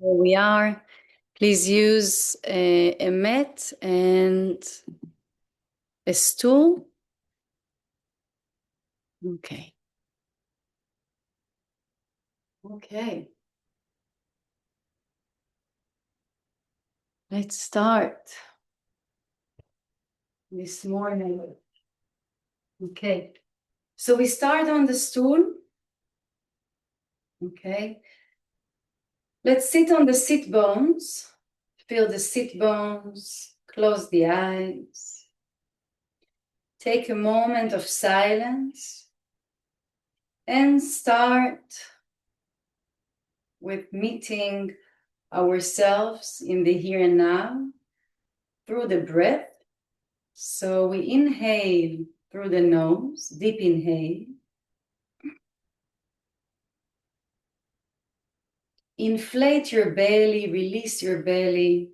Here we are. Please use a mat and a stool. Okay. Okay. Let's start this morning. Okay. So we start on the stool. Okay. Let's sit on the sit bones. Feel the sit bones. Close the eyes. Take a moment of silence and start with meeting ourselves in the here and now through the breath. So we inhale through the nose, deep inhale. Inflate your belly, release your belly,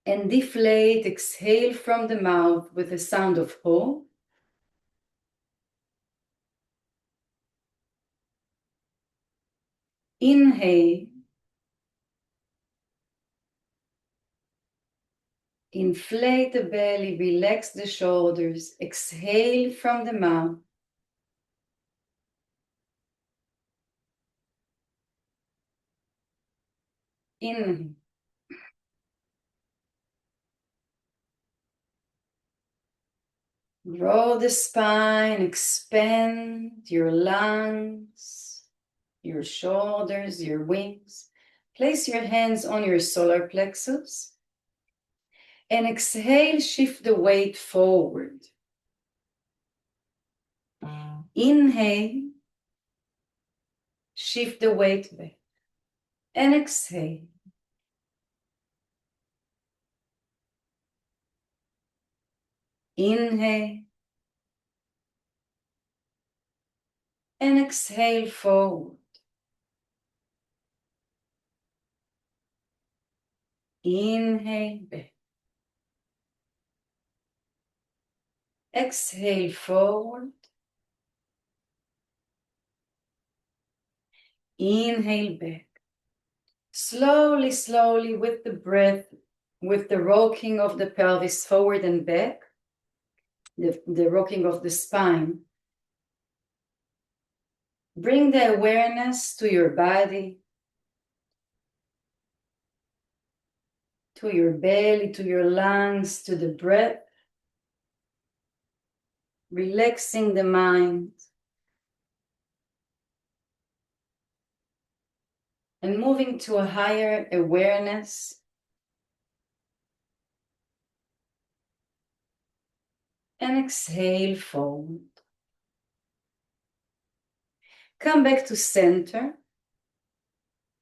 and deflate, exhale from the mouth with a sound of ho. Inhale. Inflate the belly, relax the shoulders, exhale from the mouth. Inhale. Grow the spine, expand your lungs, your shoulders, your wings. Place your hands on your solar plexus. And exhale, shift the weight forward. Inhale, shift the weight back. And exhale. Inhale. And exhale forward. Inhale back. Exhale forward. Inhale back. Slowly, slowly with the breath, with the rocking of the pelvis forward and back, the rocking of the spine. Bring the awareness to your body, to your belly, to your lungs, to the breath. Relaxing the mind. And moving to a higher awareness. And exhale forward. Come back to center.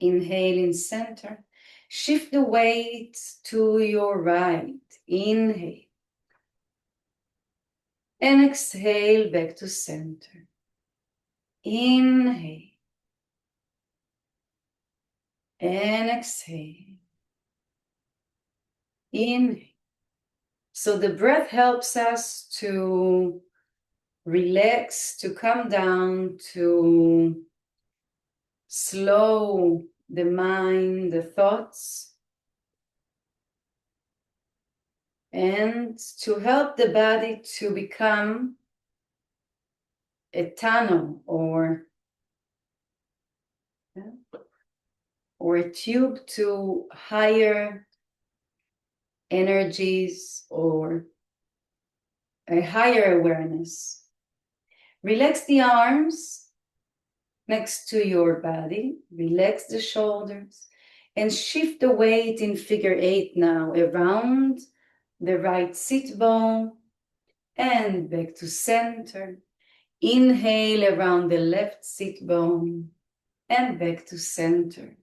Inhale in center. Shift the weight to your right. Inhale. And exhale back to center. Inhale. And exhale. Inhale. So the breath helps us to relax, to come down, to slow the mind, the thoughts, and to help the body to become a tunnel or a tube to higher energies or a higher awareness. Relax the arms next to your body. Relax the shoulders and shift the weight in figure 8 now around the right sit bone and back to center. Inhale around the left sit bone and back to center.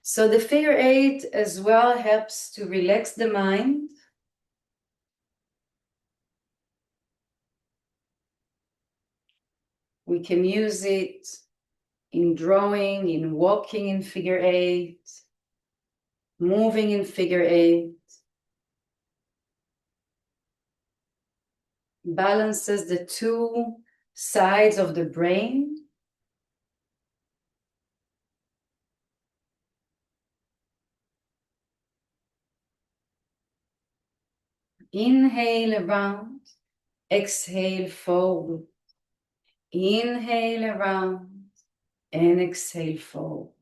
So the figure 8 as well helps to relax the mind. We can use it in drawing, in walking in figure 8, moving in figure 8. Balances the two sides of the brain. Inhale around, exhale forward. Inhale around and exhale forward.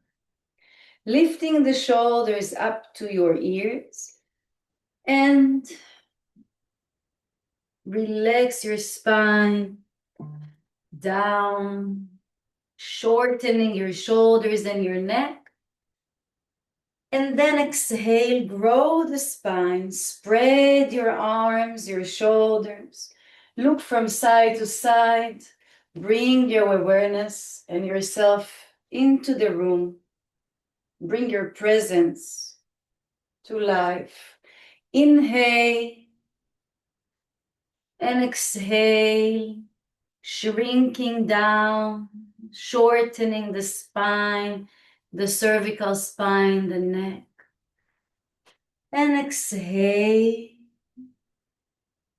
Lifting the shoulders up to your ears and relax your spine down, shortening your shoulders and your neck. And then exhale, grow the spine, spread your arms, your shoulders, look from side to side, bring your awareness and yourself into the room, bring your presence to life. Inhale and exhale, shrinking down, shortening the spine, the cervical spine, the neck. And exhale,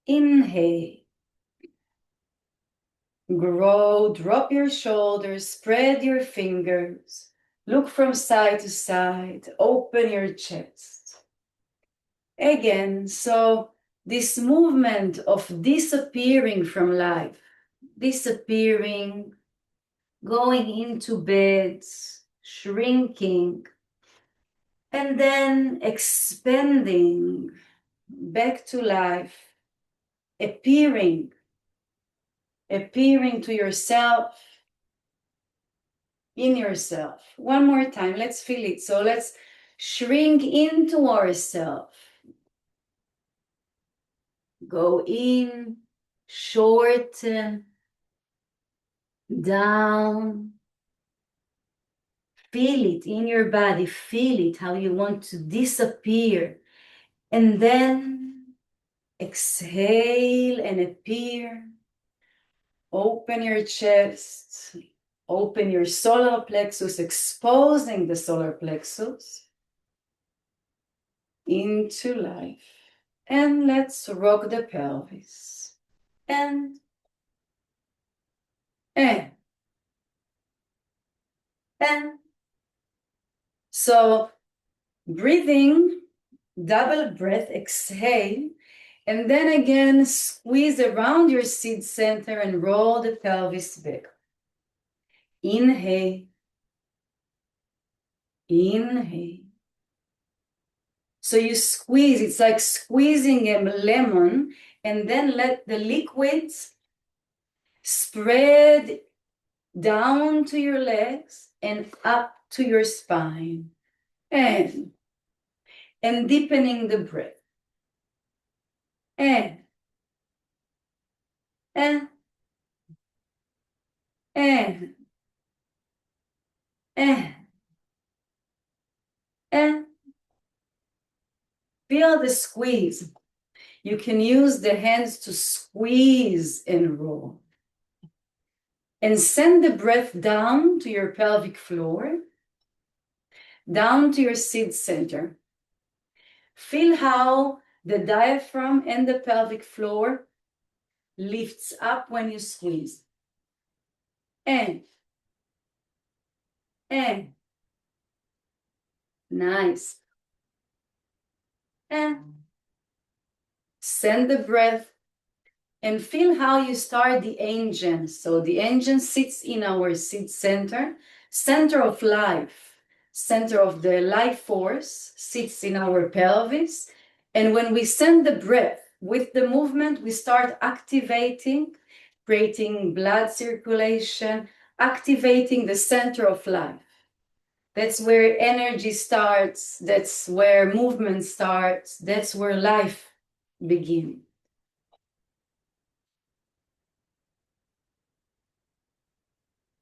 inhale. Grow, drop your shoulders, spread your fingers, look from side to side, open your chest. Again, so this movement of disappearing from life, disappearing, going into beds, shrinking, and then expanding back to life, appearing to yourself, in yourself. One more time, let's feel it. So let's shrink into ourselves. Go in, shorten, down. Feel it in your body, feel it, how you want to disappear. And then exhale and appear. Open your chest, open your solar plexus, exposing the solar plexus into life. And let's rock the pelvis. And. So breathing, double breath, exhale, and then again squeeze around your seat center and roll the pelvis back. Inhale, inhale. So you squeeze, it's like squeezing a lemon, and then let the liquids spread down to your legs and up to your spine. And deepening the breath. And feel the squeeze. You can use the hands to squeeze and roll. And send the breath down to your pelvic floor, down to your seat center. Feel how the diaphragm and the pelvic floor lifts up when you squeeze. And. Nice. And send the breath and feel how you start the engine. So the engine sits in our seat center, center of life, center of the life force sits in our pelvis. And when we send the breath with the movement, we start activating, creating blood circulation, activating the center of life. That's where energy starts, that's where movement starts, that's where life begins.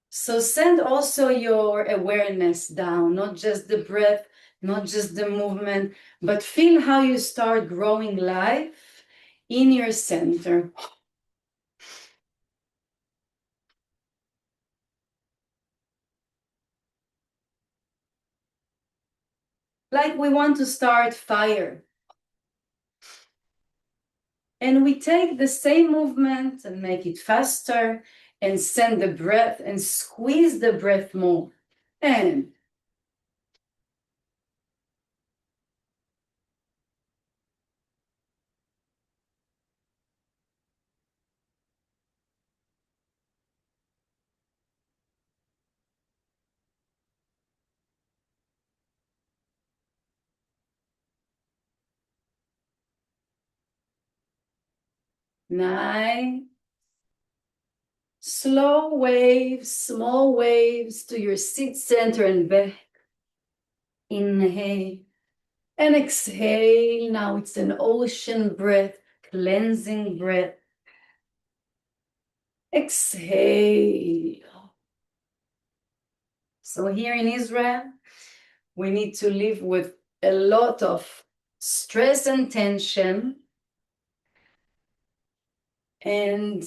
So send also your awareness down, not just the breath, not just the movement, but feel how you start growing life in your center. Like we want to start fire. And we take the same movement and make it faster and send the breath and squeeze the breath more. And Nice. Slow waves, small waves to your seat center and back. Inhale and exhale. Now it's an ocean breath, cleansing breath. Exhale. So here in Israel, we need to live with a lot of stress and tension and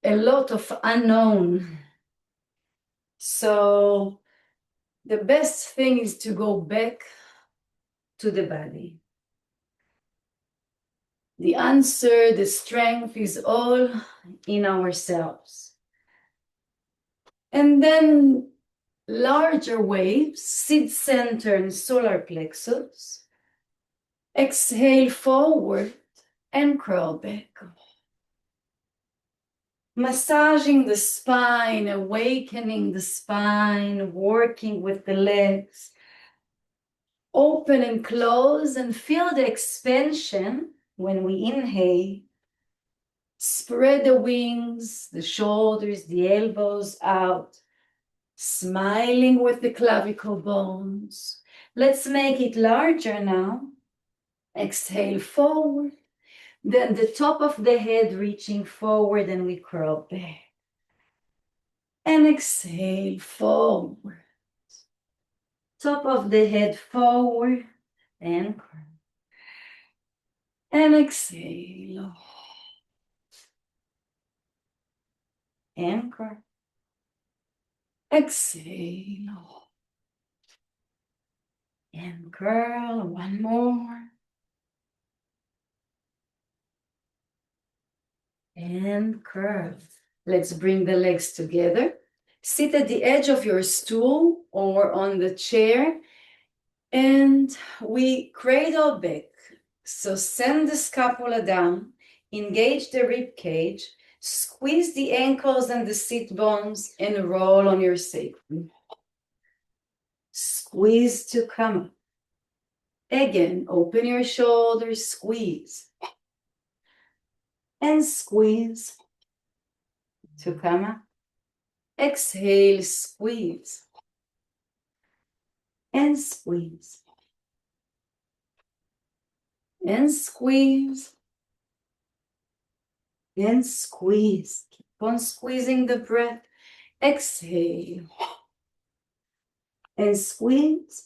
a lot of unknown. So the best thing is to go back to the body. The answer, the strength is all in ourselves. And then larger waves, seat center and solar plexus. Exhale forward and curl back. Massaging the spine, awakening the spine, working with the legs. Open and close and feel the expansion when we inhale. Spread the wings, the shoulders, the elbows out. Smiling with the clavicle bones. Let's make it larger now. Exhale forward. Then the top of the head reaching forward and we curl back. And exhale forward. Top of the head forward and curl. And exhale. And curl. Exhale. And curl. One more. And curl. Let's bring the legs together. Sit at the edge of your stool or on the chair. And we cradle back. So send the scapula down. Engage the rib cage. Squeeze the ankles and the sit bones and roll on your sacrum. Squeeze to come up. Again, open your shoulders, squeeze. And squeeze to come up. Exhale, squeeze. And squeeze. And squeeze. And squeeze. Keep on squeezing the breath. Exhale. And squeeze.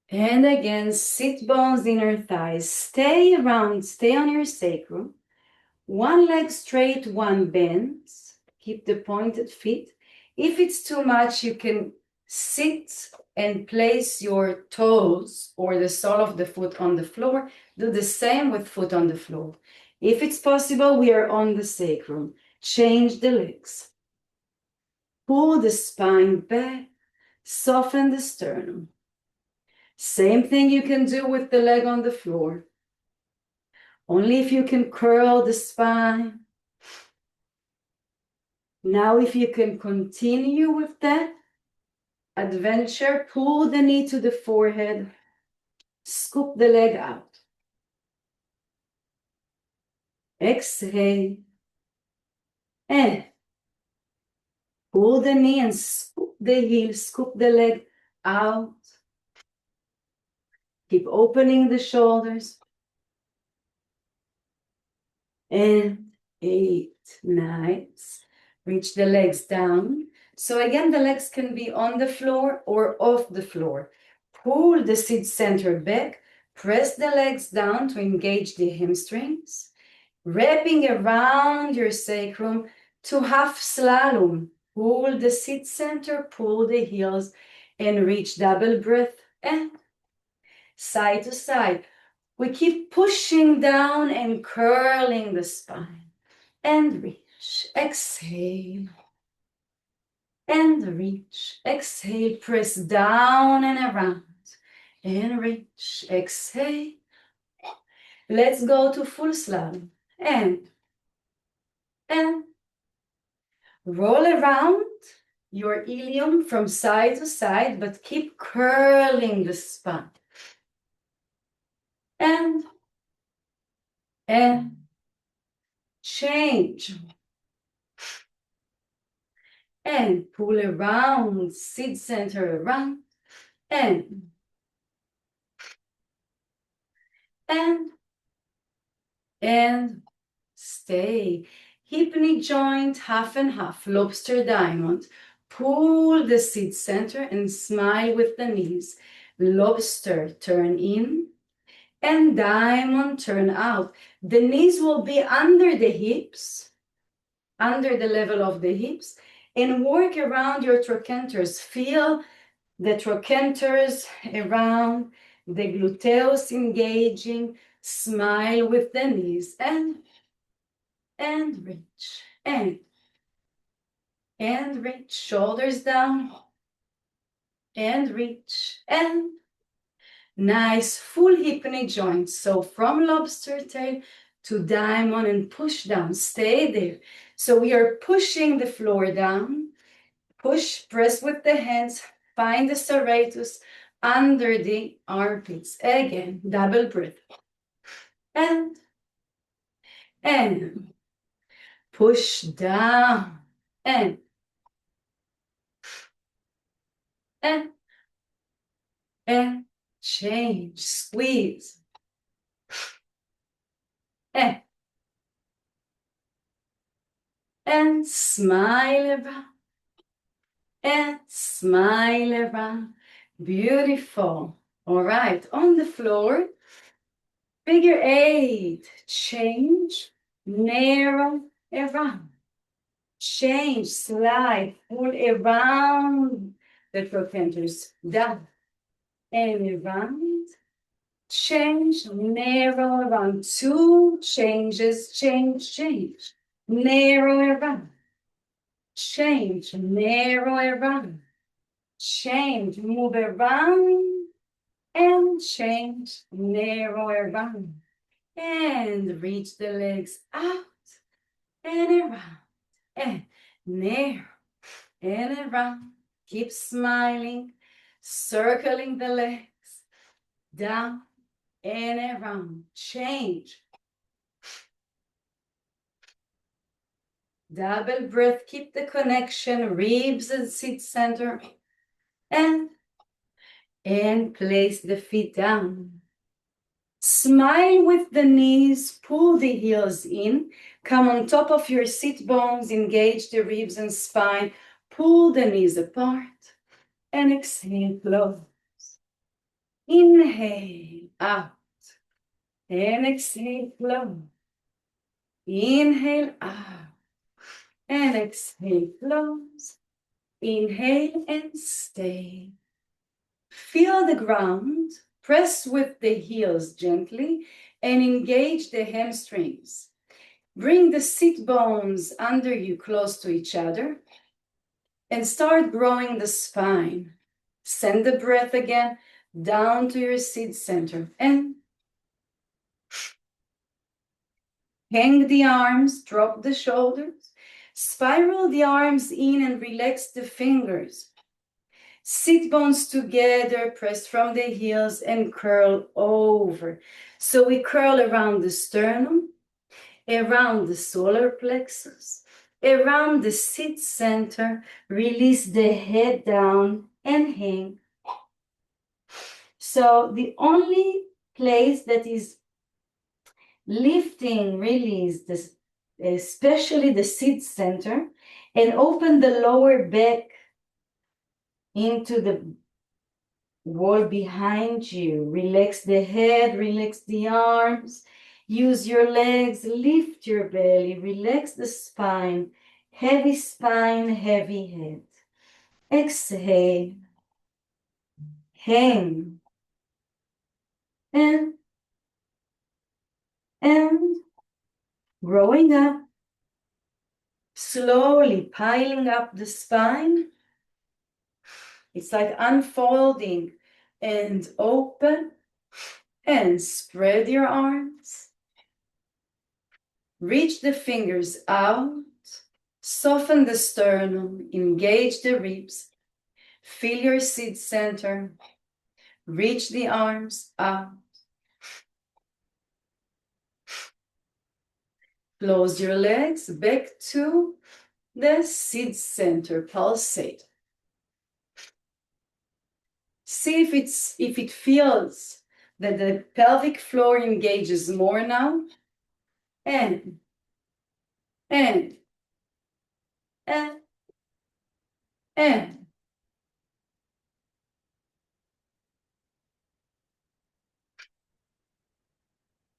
And again, sit bones, inner thighs. Stay around, stay on your sacrum. One leg straight, one bends. Keep the pointed feet. If it's too much, you can sit and place your toes or the sole of the foot on the floor. Do the same with foot on the floor. If it's possible, we are on the sacrum. Change the legs. Pull the spine back. Soften the sternum. Same thing you can do with the leg on the floor. Only if you can curl the spine. Now if you can continue with that adventure, pull the knee to the forehead. Scoop the leg out. Exhale. And pull the knee and scoop the heel, scoop the leg out. Keep opening the shoulders. And 8, nice. Reach the legs down. So again, the legs can be on the floor or off the floor. Pull the seat center back. Press the legs down to engage the hamstrings. Wrapping around your sacrum to half slalom. Pull the seat center, pull the heels, and reach double breath and side to side. We keep pushing down and curling the spine. And reach. Exhale. And reach. Exhale. Press down and around. And reach. Exhale. Let's go to full slalom. And roll around your ilium from side to side, but keep curling the spine. And and change. And pull around, seat center around, and stay. Hip knee joint, half and half, lobster diamond. Pull the seat center and smile with the knees. Lobster, turn in, and diamond, turn out. The knees will be under the hips, under the level of the hips, and work around your trochanters. Feel the trochanters around, the gluteus engaging. Smile with the knees, and reach, and reach, shoulders down, and reach, and nice full hip knee joints. So from lobster tail to diamond and push down, stay there. So we are pushing the floor down, push, press with the hands, find the serratus under the armpits. Again, double breath. And push down, and change, squeeze, and smile around, and smile around. Beautiful. All right, on the floor, figure 8, change, narrow around, change, slide, pull around the trochanters, down and around, change, narrow around. 2 changes, change, narrow around, change, narrow around, change, move around, and change, narrow around, and reach the legs out and around, and narrow and around. Keep smiling, circling the legs, down and around, change. Double breath, keep the connection, ribs and seat center, and place the feet down. Smile with the knees, pull the heels in, come on top of your sit bones, engage the ribs and spine, pull the knees apart, and exhale, close. Inhale, out, and exhale, close. Inhale, out, and exhale, close. Inhale and stay. Feel the ground, press with the heels gently, and engage the hamstrings. Bring the sit bones under you close to each other, and start growing the spine. Send the breath again down to your seat center, and hang the arms, drop the shoulders, spiral the arms in and relax the fingers. Sit bones together, press from the heels and curl over. So we curl around the sternum, around the solar plexus, around the sit center, release the head down and hang. So the only place that is lifting, release, especially the sit center, and open the lower back into the wall behind you. Relax the head, relax the arms, use your legs, lift your belly, relax the spine, heavy head. Exhale, hang, and growing up, slowly piling up the spine. It's like unfolding and open, and spread your arms. Reach the fingers out, soften the sternum, engage the ribs, feel your seat center, reach the arms out. Close your legs back to the seat center, pulsate. See if it feels that the pelvic floor engages more now. And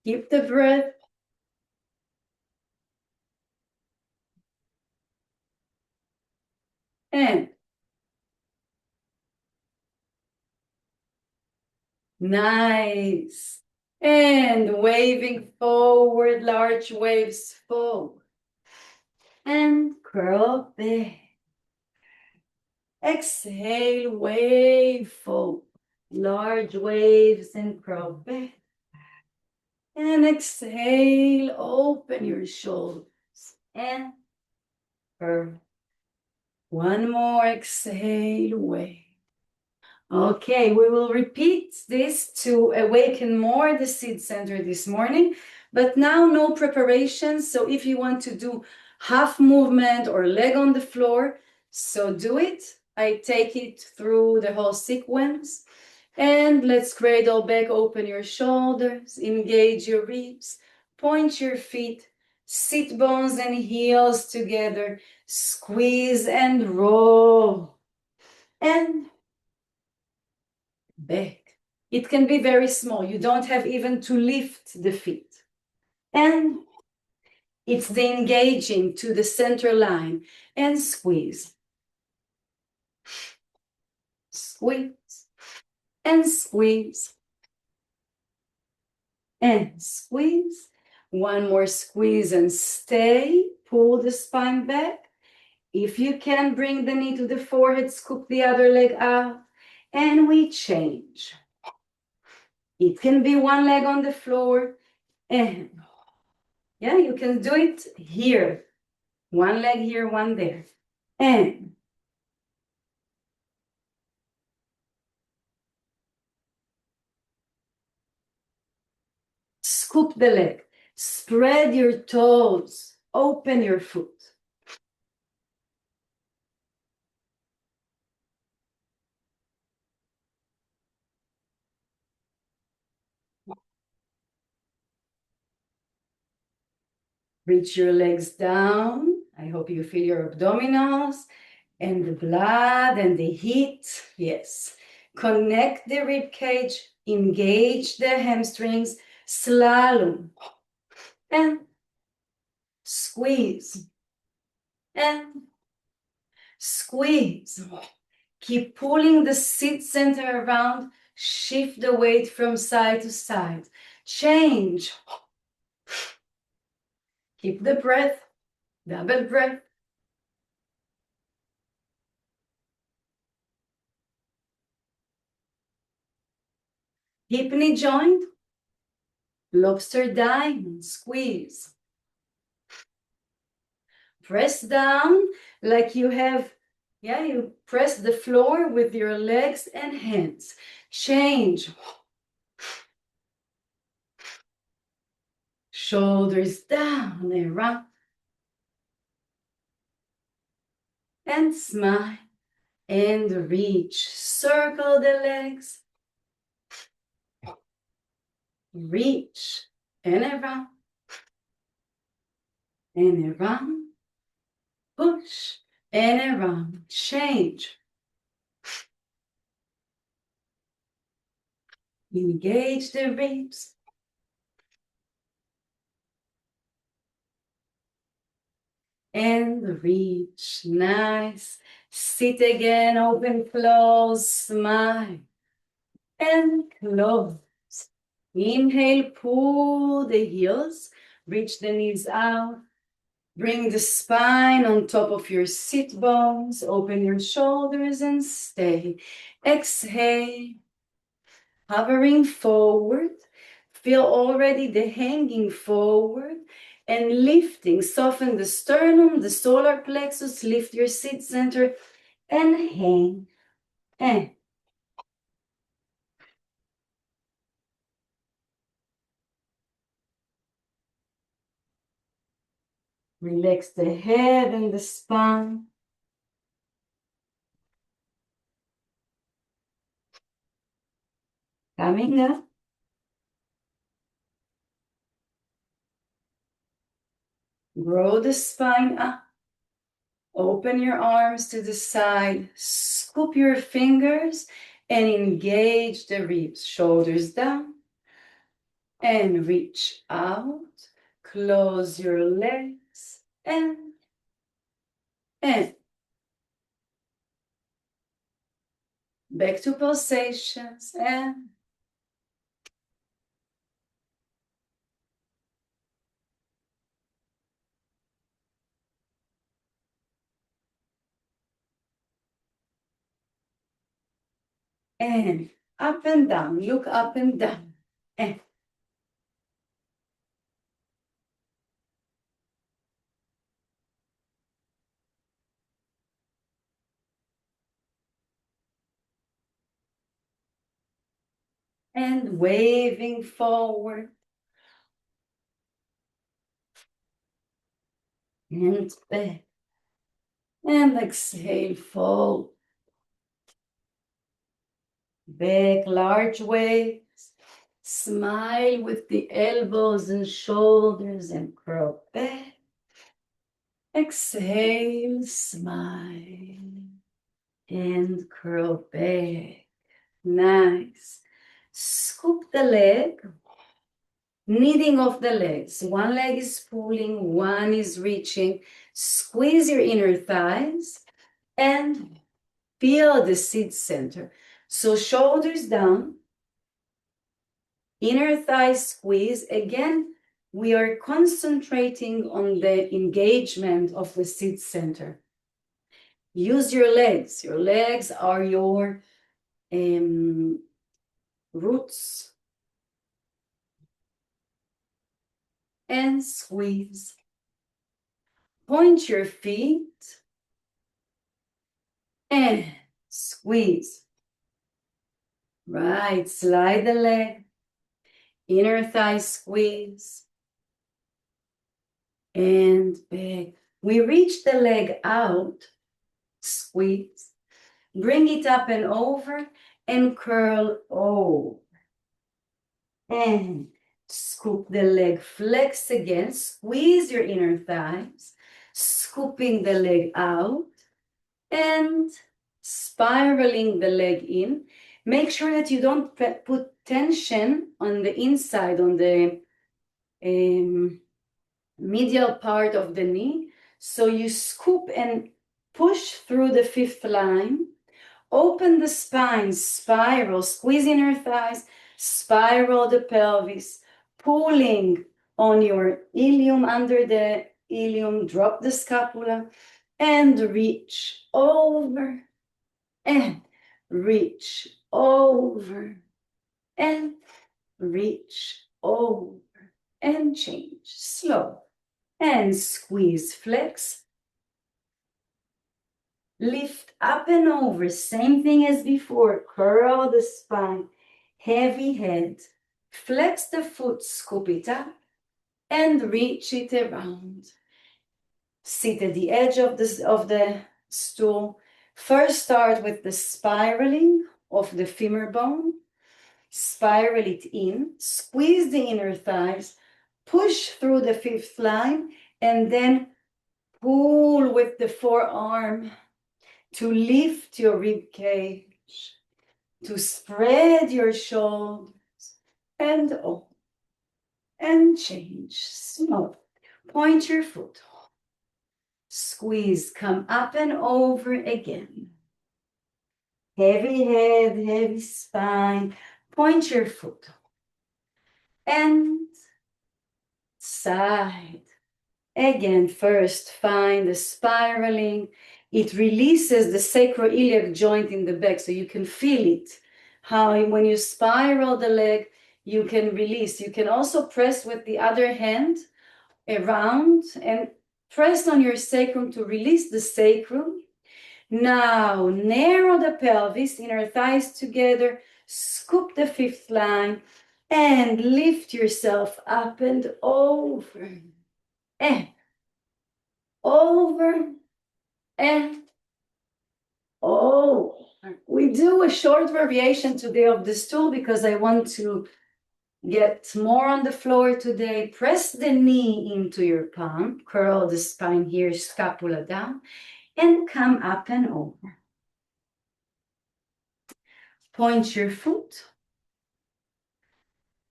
keep the breath. And nice. And waving forward, large waves forward. And curl back. Exhale, wave forward. Large waves and curl back. And exhale, open your shoulders. And curl. One more exhale, wave. Okay, we will repeat this to awaken more the seat center this morning, but now no preparation. So if you want to do half movement or leg on the floor, so do it. I take it through the whole sequence. And let's cradle back, open your shoulders, engage your ribs, point your feet, sit bones and heels together, squeeze and roll. And back. It can be very small. You don't have even to lift the feet. And it's the engaging to the center line and squeeze. Squeeze and squeeze and squeeze. One more squeeze and stay. Pull the spine back. If you can, bring the knee to the forehead, scoop the other leg out, and we change. It can be one leg on the floor, and yeah, you can do it here. One leg here, one there. And scoop the leg. Spread your toes. Open your foot. Reach your legs down. I hope you feel your abdominals and the blood and the heat. Yes. Connect the rib cage. Engage the hamstrings. Slalom. And squeeze. And squeeze. Keep pulling the seat center around. Shift the weight from side to side. Change. Keep the breath. Double breath. Hip knee joint. Lobster diamond. Squeeze. Press down like you have, you press the floor with your legs and hands. Change. Shoulders down and round. And smile. And reach. Circle the legs. Reach. And around. And around. Push. And around. Change. Engage the ribs. And reach. Nice. Sit again. Open, close. Smile. And close. Inhale. Pull the heels. Reach the knees out. Bring the spine on top of your sit bones. Open your shoulders and stay. Exhale. Hovering forward. Feel already the hanging forward and lifting. Soften the sternum, the solar plexus. Lift your seat center and hang. And Relax the head and the spine. Coming up. Grow the spine up. Open your arms to the side. Scoop your fingers and engage the ribs. Shoulders down. And reach out. Close your legs. And. Back to pulsations. And up and down. Look up and down. And waving forward. And back. And exhale, fold. Back, large waves. Smile with the elbows and shoulders and curl back. Exhale, smile. And curl back. Nice. Scoop the leg. Kneading of the legs. One leg is pulling, one is reaching. Squeeze your inner thighs and feel the seat center. So shoulders down, inner thighs squeeze. Again, we are concentrating on the engagement of the seat center. Use your legs. Your legs are your roots. And squeeze. Point your feet and squeeze. Right, slide the leg, inner thigh squeeze, and back. We reach the leg out, squeeze, bring it up and over, and curl over. And scoop the leg, flex again, squeeze your inner thighs, scooping the leg out, and spiraling the leg in. Make sure that you don't put tension on the inside, on the medial part of the knee. So you scoop and push through the fifth line. Open the spine, spiral, squeeze inner thighs, spiral the pelvis, pulling on your ilium, under the ilium, drop the scapula, and reach over, and reach over, and reach over, and change, slow, and squeeze, flex, lift up and over, same thing as before, curl the spine, heavy head, flex the foot, scoop it up, and reach it around. Sit at the edge of the stool. First start with the spiraling of the femur bone. Spiral it in, squeeze the inner thighs, push through the fifth line, and then pull with the forearm to lift your rib cage, to spread your shoulders, and open, and change, slow. Point your foot. Squeeze, come up and over again. Heavy head, heavy spine. Point your foot. And side. Again, first find the spiraling. It releases the sacroiliac joint in the back, so you can feel it. How when you spiral the leg, you can release. You can also press with the other hand around and press on your sacrum to release the sacrum. Now, narrow the pelvis, inner thighs together, scoop the fifth line, and lift yourself up and over. And over, and over. We do a short variation today of the stool because I want to get more on the floor today. Press the knee into your palm, curl the spine here, scapula down, and come up and over. Point your foot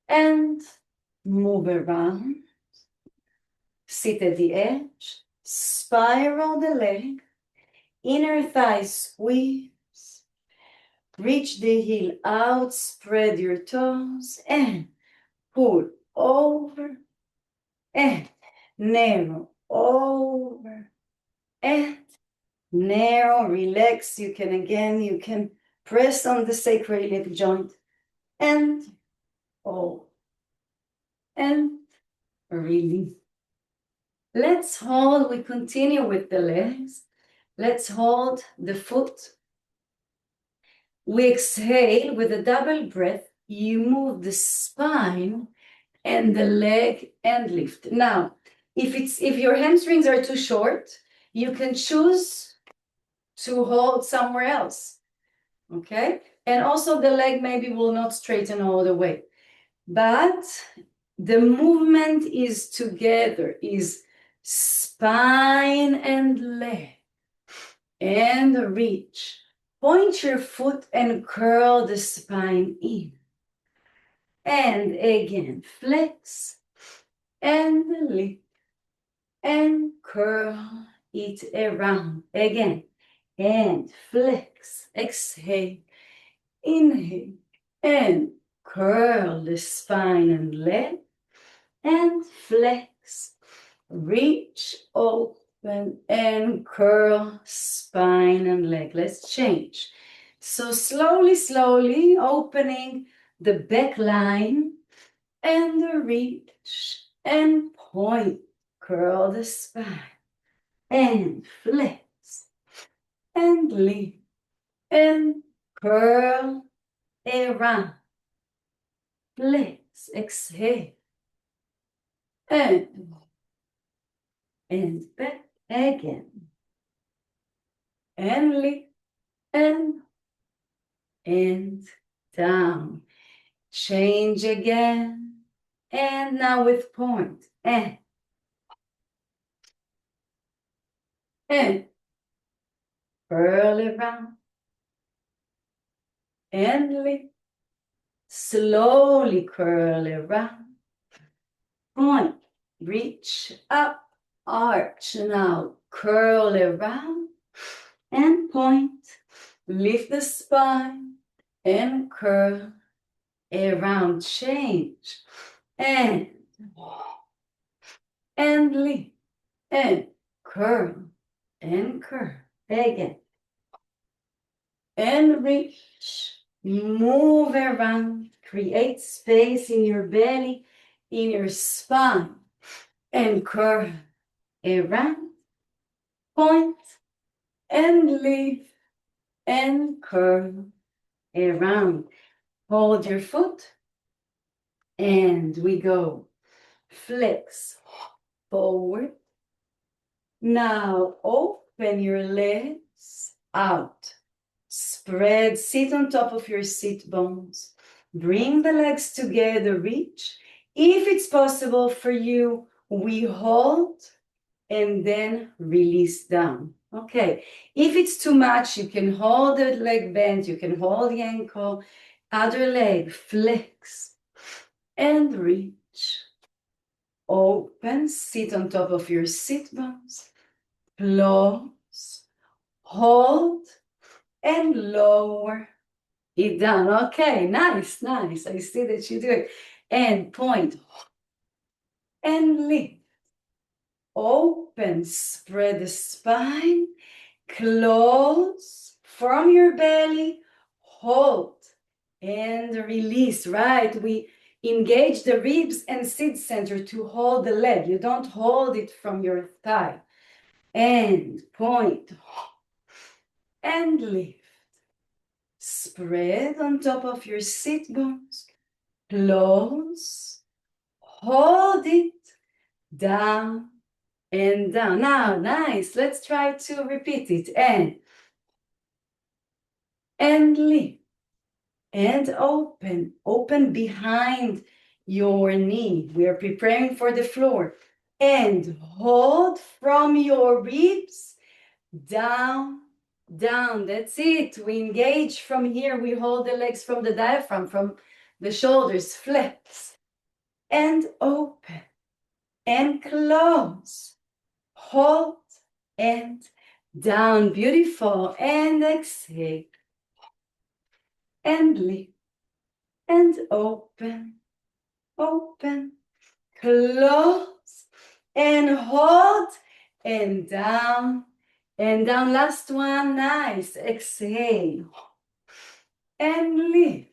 and move around. Sit at the edge, spiral the leg, inner thigh squeeze. Reach the heel out, spread your toes, and pull over, and narrow over, and narrow, relax. You can press on the sacroiliac joint, and over, and release. Let's hold, we continue with the legs. Let's hold the foot. We exhale with a double breath. You move the spine and the leg and lift. Now, if your hamstrings are too short, you can choose to hold somewhere else, okay? And also the leg maybe will not straighten all the way. But the movement is together, is spine and leg, and reach. Point your foot and curl the spine in. And again, flex and lift and curl it around. Again, and flex, exhale, inhale, and curl the spine and leg, and flex, reach, open, and curl spine and leg. Let's change. So slowly, slowly opening the back line and the reach and point, curl the spine and flex and lift and curl around, flex, exhale, and back again, and lift and down. Change again, and now with point, and curl around, and lift, slowly curl around, point, reach up, arch, now curl around, and point, lift the spine, and curl around, change, and lift, and curl, again, and reach, move around, create space in your belly, in your spine, and curl around, point, and lift, and curl around. Hold your foot, and we go flex forward. Now open your legs out. Spread, sit on top of your sit bones. Bring the legs together, reach. If it's possible for you, we hold and then release down. Okay, if it's too much, you can hold the leg bent, you can hold the ankle, other leg, flex and reach. Open, sit on top of your sit bones, close, hold, and lower it down. Okay, nice, nice. I see that you do it. And point, and lift. Open, spread the spine, close from your belly, hold, and release, right? We engage the ribs and sit center to hold the leg. You don't hold it from your thigh. And point, and lift. Spread on top of your sit bones, close, hold it, down, and down. Now, nice. Let's try to repeat it. And lift. And open. Open behind your knee. We are preparing for the floor. And hold from your ribs down, down. That's it. We engage from here. We hold the legs from the diaphragm, from the shoulders, flex. And open. And close. Hold and down. Beautiful. And exhale. And lift. And open. Open. Close. And hold. And down. And down. Last one. Nice. Exhale. And lift.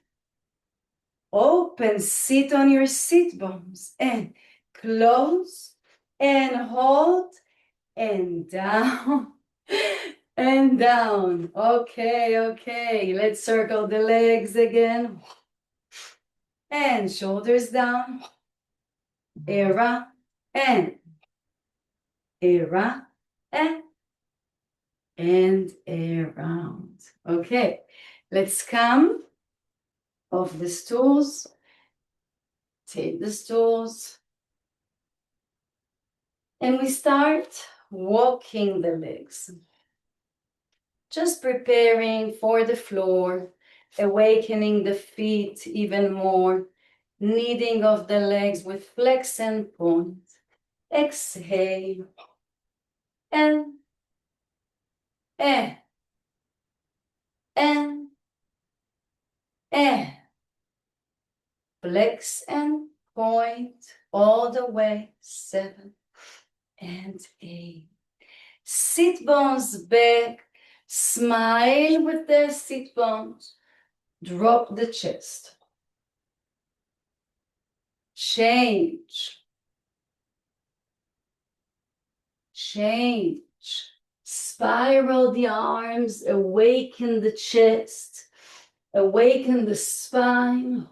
Open. Sit on your sit bones. And close. And hold. And down. And down. Okay, okay. Let's circle the legs again. And shoulders down. Era and era and around. Okay, let's come off the stools. Take the stools. And we start walking the legs. Just preparing for the floor, awakening the feet even more, kneading of the legs with flex and point. Exhale. And flex and point all the way. 7 and 8. Sit bones back. Smile with the sit bones. Drop the chest. Change. Change. Spiral the arms. Awaken the chest. Awaken the spine.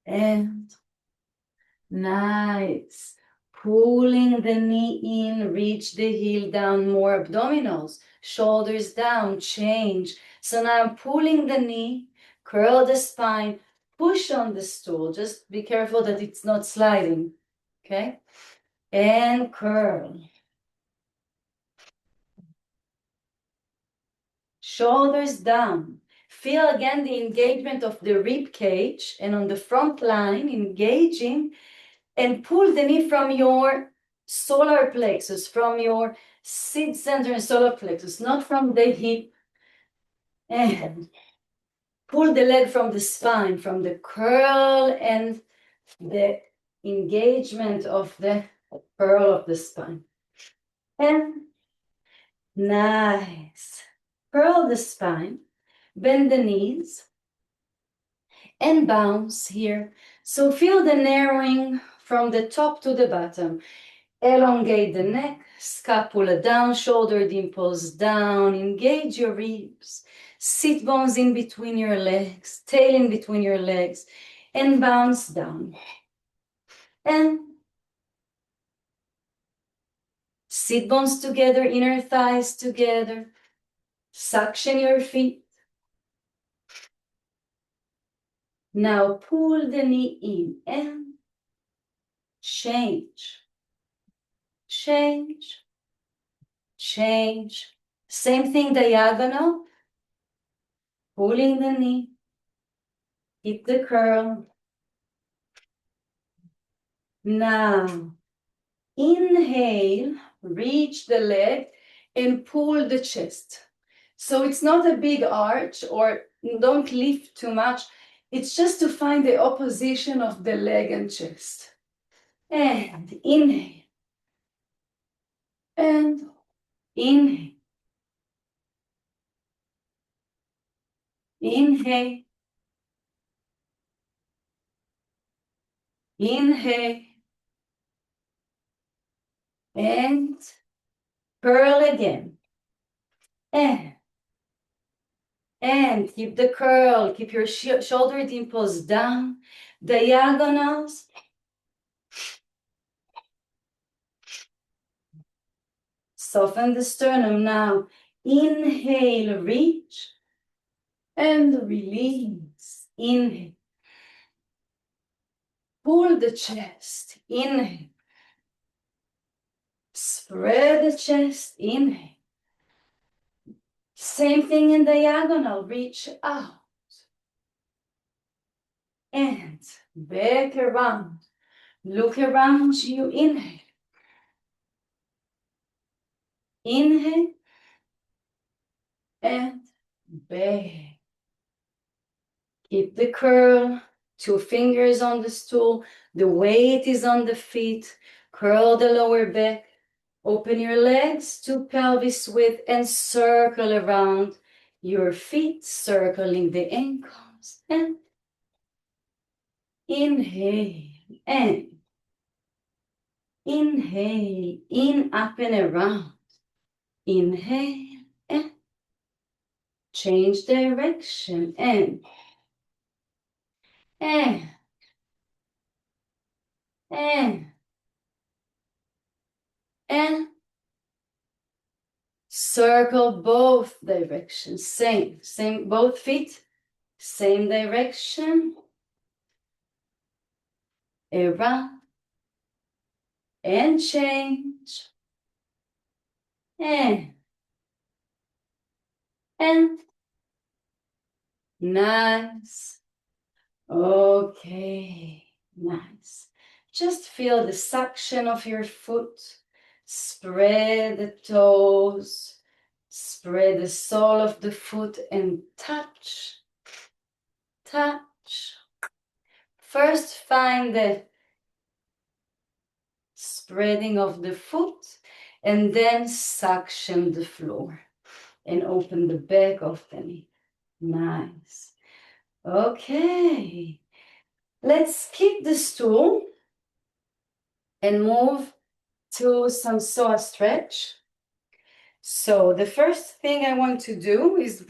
And nice. Pulling the knee in, reach the heel down, more abdominals, shoulders down, change. So now I'm pulling the knee, curl the spine, push on the stool. Just be careful that it's not sliding, okay? And curl. Shoulders down. Feel again the engagement of the rib cage and on the front line, engaging. And pull the knee from your solar plexus, from your seat center and solar plexus, not from the hip. And pull the leg from the spine, from the curl and the engagement of the curl of the spine. And nice. Curl the spine, bend the knees, and bounce here. So feel the narrowing from the top to the bottom. Elongate the neck, scapula down, shoulder dimples down, engage your ribs, sit bones in between your legs, tail in between your legs, and bounce down. And sit bones together, inner thighs together, suction your feet. Now pull the knee in and change. Change, change. Same thing diagonal. Pulling the knee. Keep the curl. Now, inhale, reach the leg and pull the chest. So it's not a big arch or don't lift too much. It's just to find the opposition of the leg and chest. And inhale. And inhale. Inhale. Inhale. And curl again. And And keep the curl, keep your shoulder dimples down, diagonals. Soften the sternum now. Inhale, reach, and release. Inhale. Pull the chest. Inhale. Spread the chest. Inhale. Same thing in diagonal. Reach out. And back around. Look around you. Inhale. Inhale. And back. Keep the curl. 2 fingers on the stool. The weight is on the feet. Curl the lower back. Open your legs to pelvis width and circle around your feet, circling the ankles. And inhale. And inhale. In, up, and around. Inhale. And change direction. And circle both directions. Same, both feet, same direction. Around and change. And nice. Okay, nice. Just feel the suction of your foot. Spread the toes. Spread the sole of the foot and touch. Touch. First find the spreading of the foot and then suction the floor and open the back of the knee. Nice. Okay. Let's keep the stool and move to some psoas stretch. So the first thing I want to do is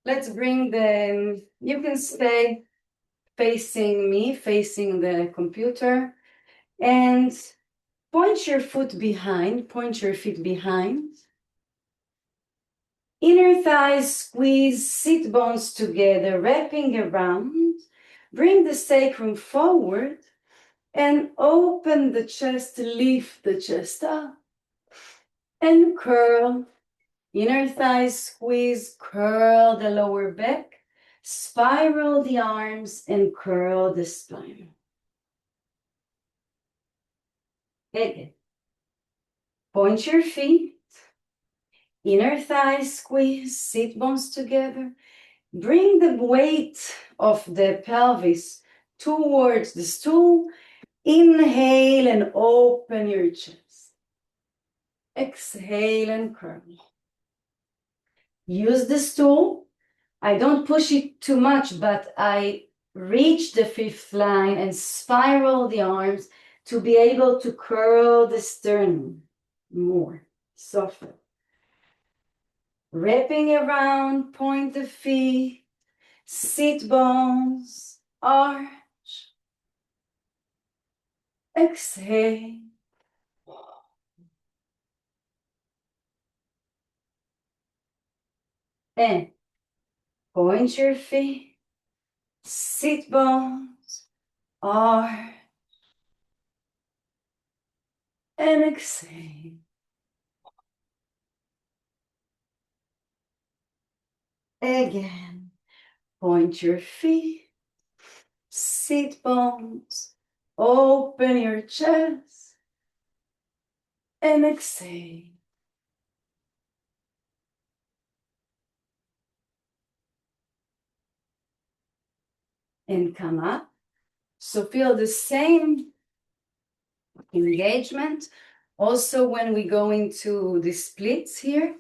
let's bring the, you can stay facing me, facing the computer, and point your feet behind. Inner thighs squeeze, sit bones together, wrapping around. Bring the sacrum forward and open the chest, lift the chest up. And curl. Inner thighs squeeze, curl the lower back, spiral the arms, and curl the spine. Again. Point your feet. Inner thighs squeeze, sit bones together. Bring the weight of the pelvis towards the stool. Inhale and open your chest. Exhale and curl. Use the stool. I don't push it too much, but I reach the 5th line and spiral the arms to be able to curl the sternum more. Soften. Wrapping around, point the feet, sit bones, arch. Exhale. And point your feet, sit bones, arch, and exhale. Again, point your feet, sit bones, open your chest, and exhale. And come up. So feel the same engagement. Also, when we go into the splits here,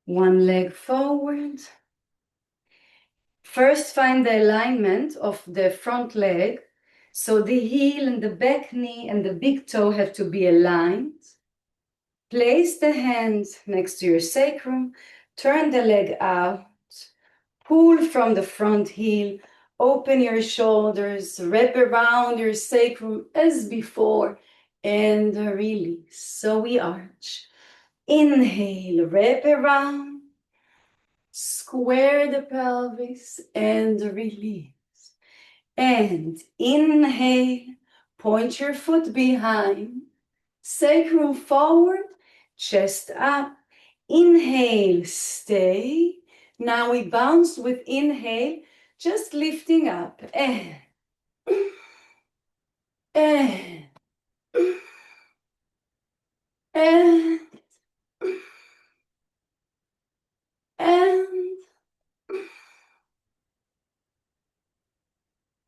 one leg forward. First, find the alignment of the front leg. So the heel and the back knee and the big toe have to be aligned. Place the hands next to your sacrum. Turn the leg out. Pull from the front heel, open your shoulders, wrap around your sacrum as before, and release. So we arch. Inhale, wrap around, square the pelvis, and release. And inhale, point your foot behind, sacrum forward, chest up. Inhale, stay. Now we bounce with inhale, just lifting up. And and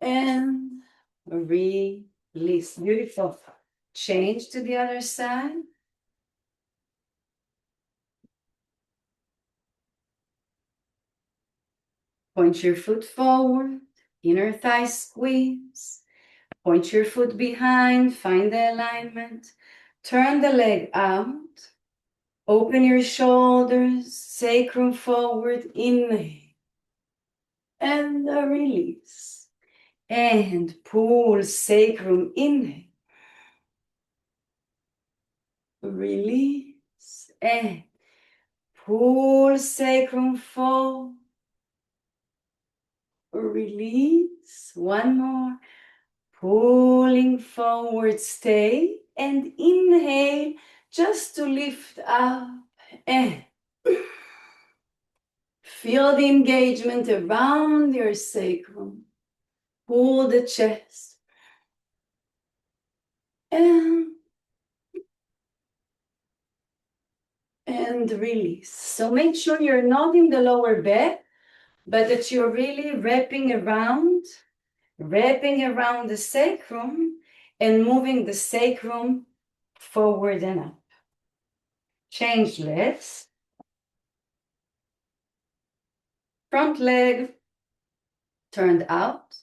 and release. Beautiful. Change to the other side. Point your foot forward, inner thigh squeeze. Point your foot behind, find the alignment. Turn the leg out. Open your shoulders, sacrum forward, inhale. And release. And pull sacrum, inhale. Release. And pull sacrum forward. Release. One more. Pulling forward, stay. And inhale just to lift up. And feel the engagement around your sacrum. Pull the chest. And release. So make sure you're not in the lower back, but that you're really wrapping around the sacrum and moving the sacrum forward and up. Change legs. Front leg turned out.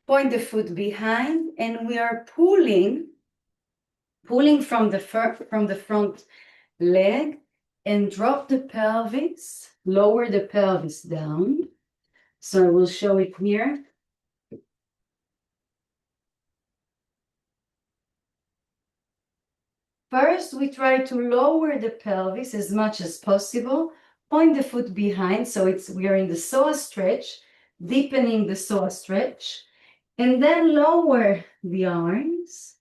Point the foot behind, and we are pulling from the front leg and drop the pelvis, lower the pelvis down. So I will show it here. First, we try to lower the pelvis as much as possible. Point the foot behind, so we are in the psoas stretch, deepening the psoas stretch, and then lower the arms,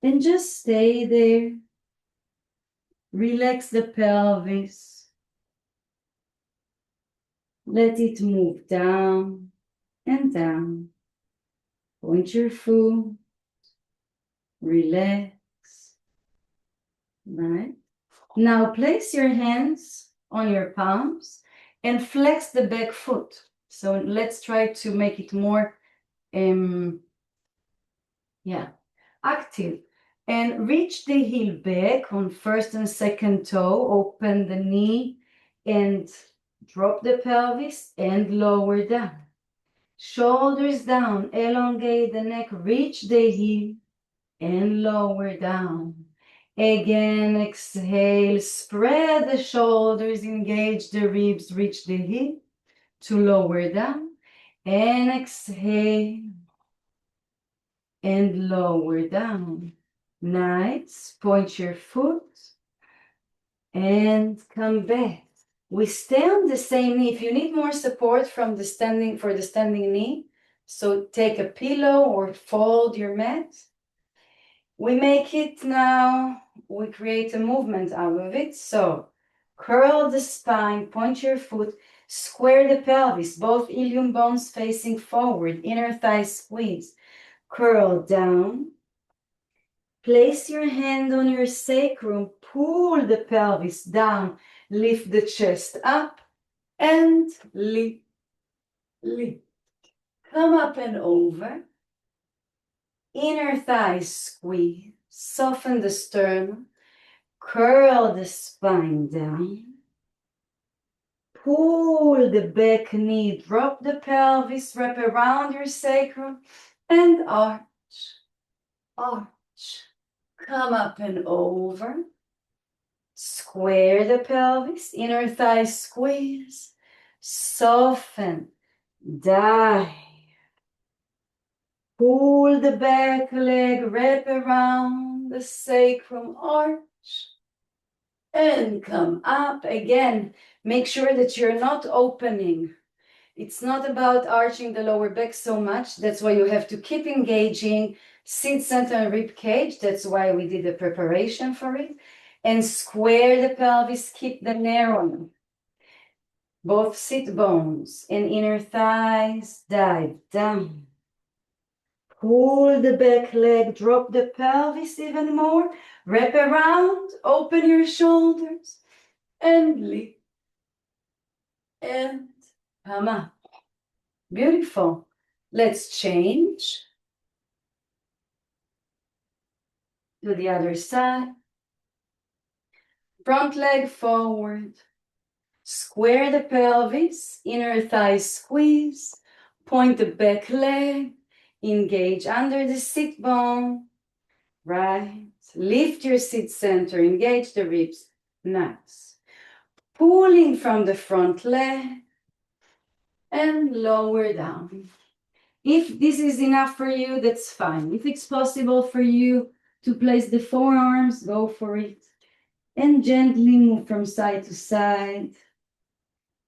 and just stay there. Relax the pelvis. Let it move down and down. Point your foot. Relax. Right? Now place your hands on your palms and flex the back foot. So let's try to make it more active. And reach the heel back on first and second toe. Open the knee and drop the pelvis and lower down. Shoulders down, elongate the neck, reach the heel and lower down. Again, exhale, spread the shoulders, engage the ribs, reach the heel to lower down. And exhale and lower down. Nice. Point your foot and come back. We stay on the same knee. If you need more support from the standing knee, so take a pillow or fold your mat. We make it now, we create a movement out of it. So curl the spine, point your foot, square the pelvis, both ilium bones facing forward, inner thigh squeeze. Curl down. Place your hand on your sacrum, pull the pelvis down, lift the chest up, and lift. Come up and over. Inner thigh squeeze, soften the sternum, curl the spine down, pull the back knee, drop the pelvis, wrap around your sacrum, and arch, arch. Come up and over, square the pelvis, inner thigh squeeze, Soften, dive. Pull the back leg, wrap around the sacrum arch, and come up again. Make sure that you're not opening. It's not about arching the lower back so much. That's why you have to keep engaging seat center and rib cage. That's why we did the preparation for it. And square the pelvis, keep the narrow. Both sit bones and inner thighs dive down. Pull the back leg, drop the pelvis even more. Wrap around, open your shoulders, and lift. And come up. Beautiful. Let's change to the other side. Front leg forward. Square the pelvis, inner thigh squeeze. Point the back leg. Engage under the sit bone. Right. Lift your sit center. Engage the ribs. Nice. Pulling from the front leg. And lower down. If this is enough for you, that's fine. If it's possible for you to place the forearms, go for it. And gently move from side to side.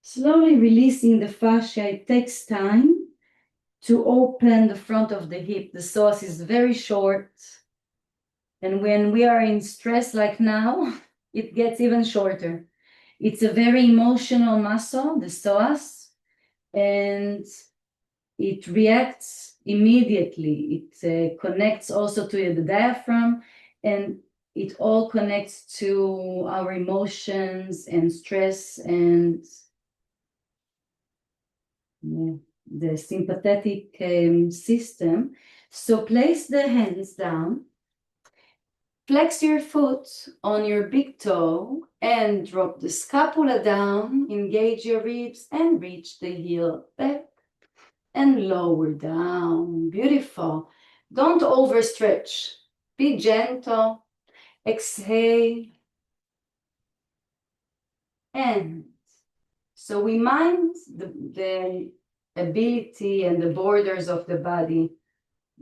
Slowly releasing the fascia. It takes time to open the front of the hip. The psoas is very short. And when we are in stress like now, it gets even shorter. It's a very emotional muscle, the psoas, and it reacts immediately. It connects also to the diaphragm, and it all connects to our emotions and stress and the sympathetic system. So place the hands down, flex your foot on your big toe and drop the scapula down, engage your ribs and reach the heel back and lower down. Beautiful. Don't overstretch. Be gentle. Exhale. And so we mind the ability and the borders of the body.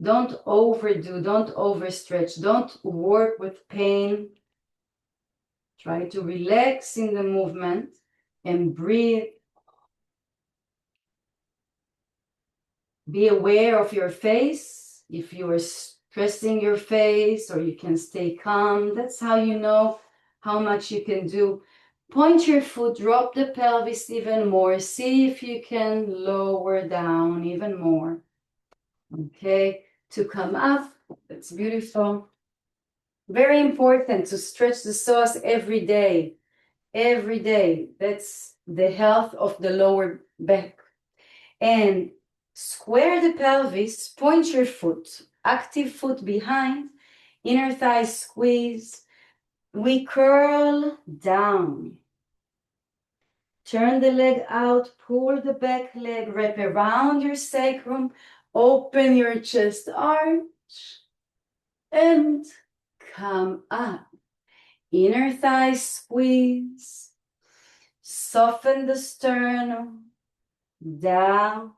Don't overdo, don't overstretch, don't work with pain. Try to relax in the movement and breathe. Be aware of your face. If you are stressing your face, or you can stay calm, that's how you know how much you can do. Point your foot, drop the pelvis even more. See if you can lower down even more. Okay, to come up. That's beautiful. Very important to stretch the psoas every day. Every day. That's the health of the lower back. And square the pelvis, point your foot, active foot behind, inner thigh squeeze. We curl down. Turn the leg out, pull the back leg, wrap around your sacrum, open your chest arch, and come up. Inner thigh squeeze. Soften the sternum. Down.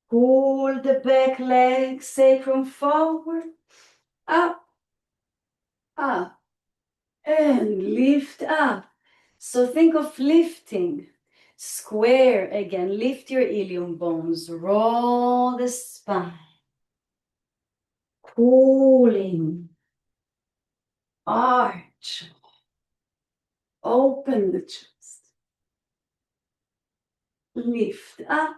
Pull the back leg, sacrum forward. Up. Up. And lift up. So think of lifting. Square again. Lift your ilium bones. Roll the spine. Pulling. Arch. Open the chest. Lift up.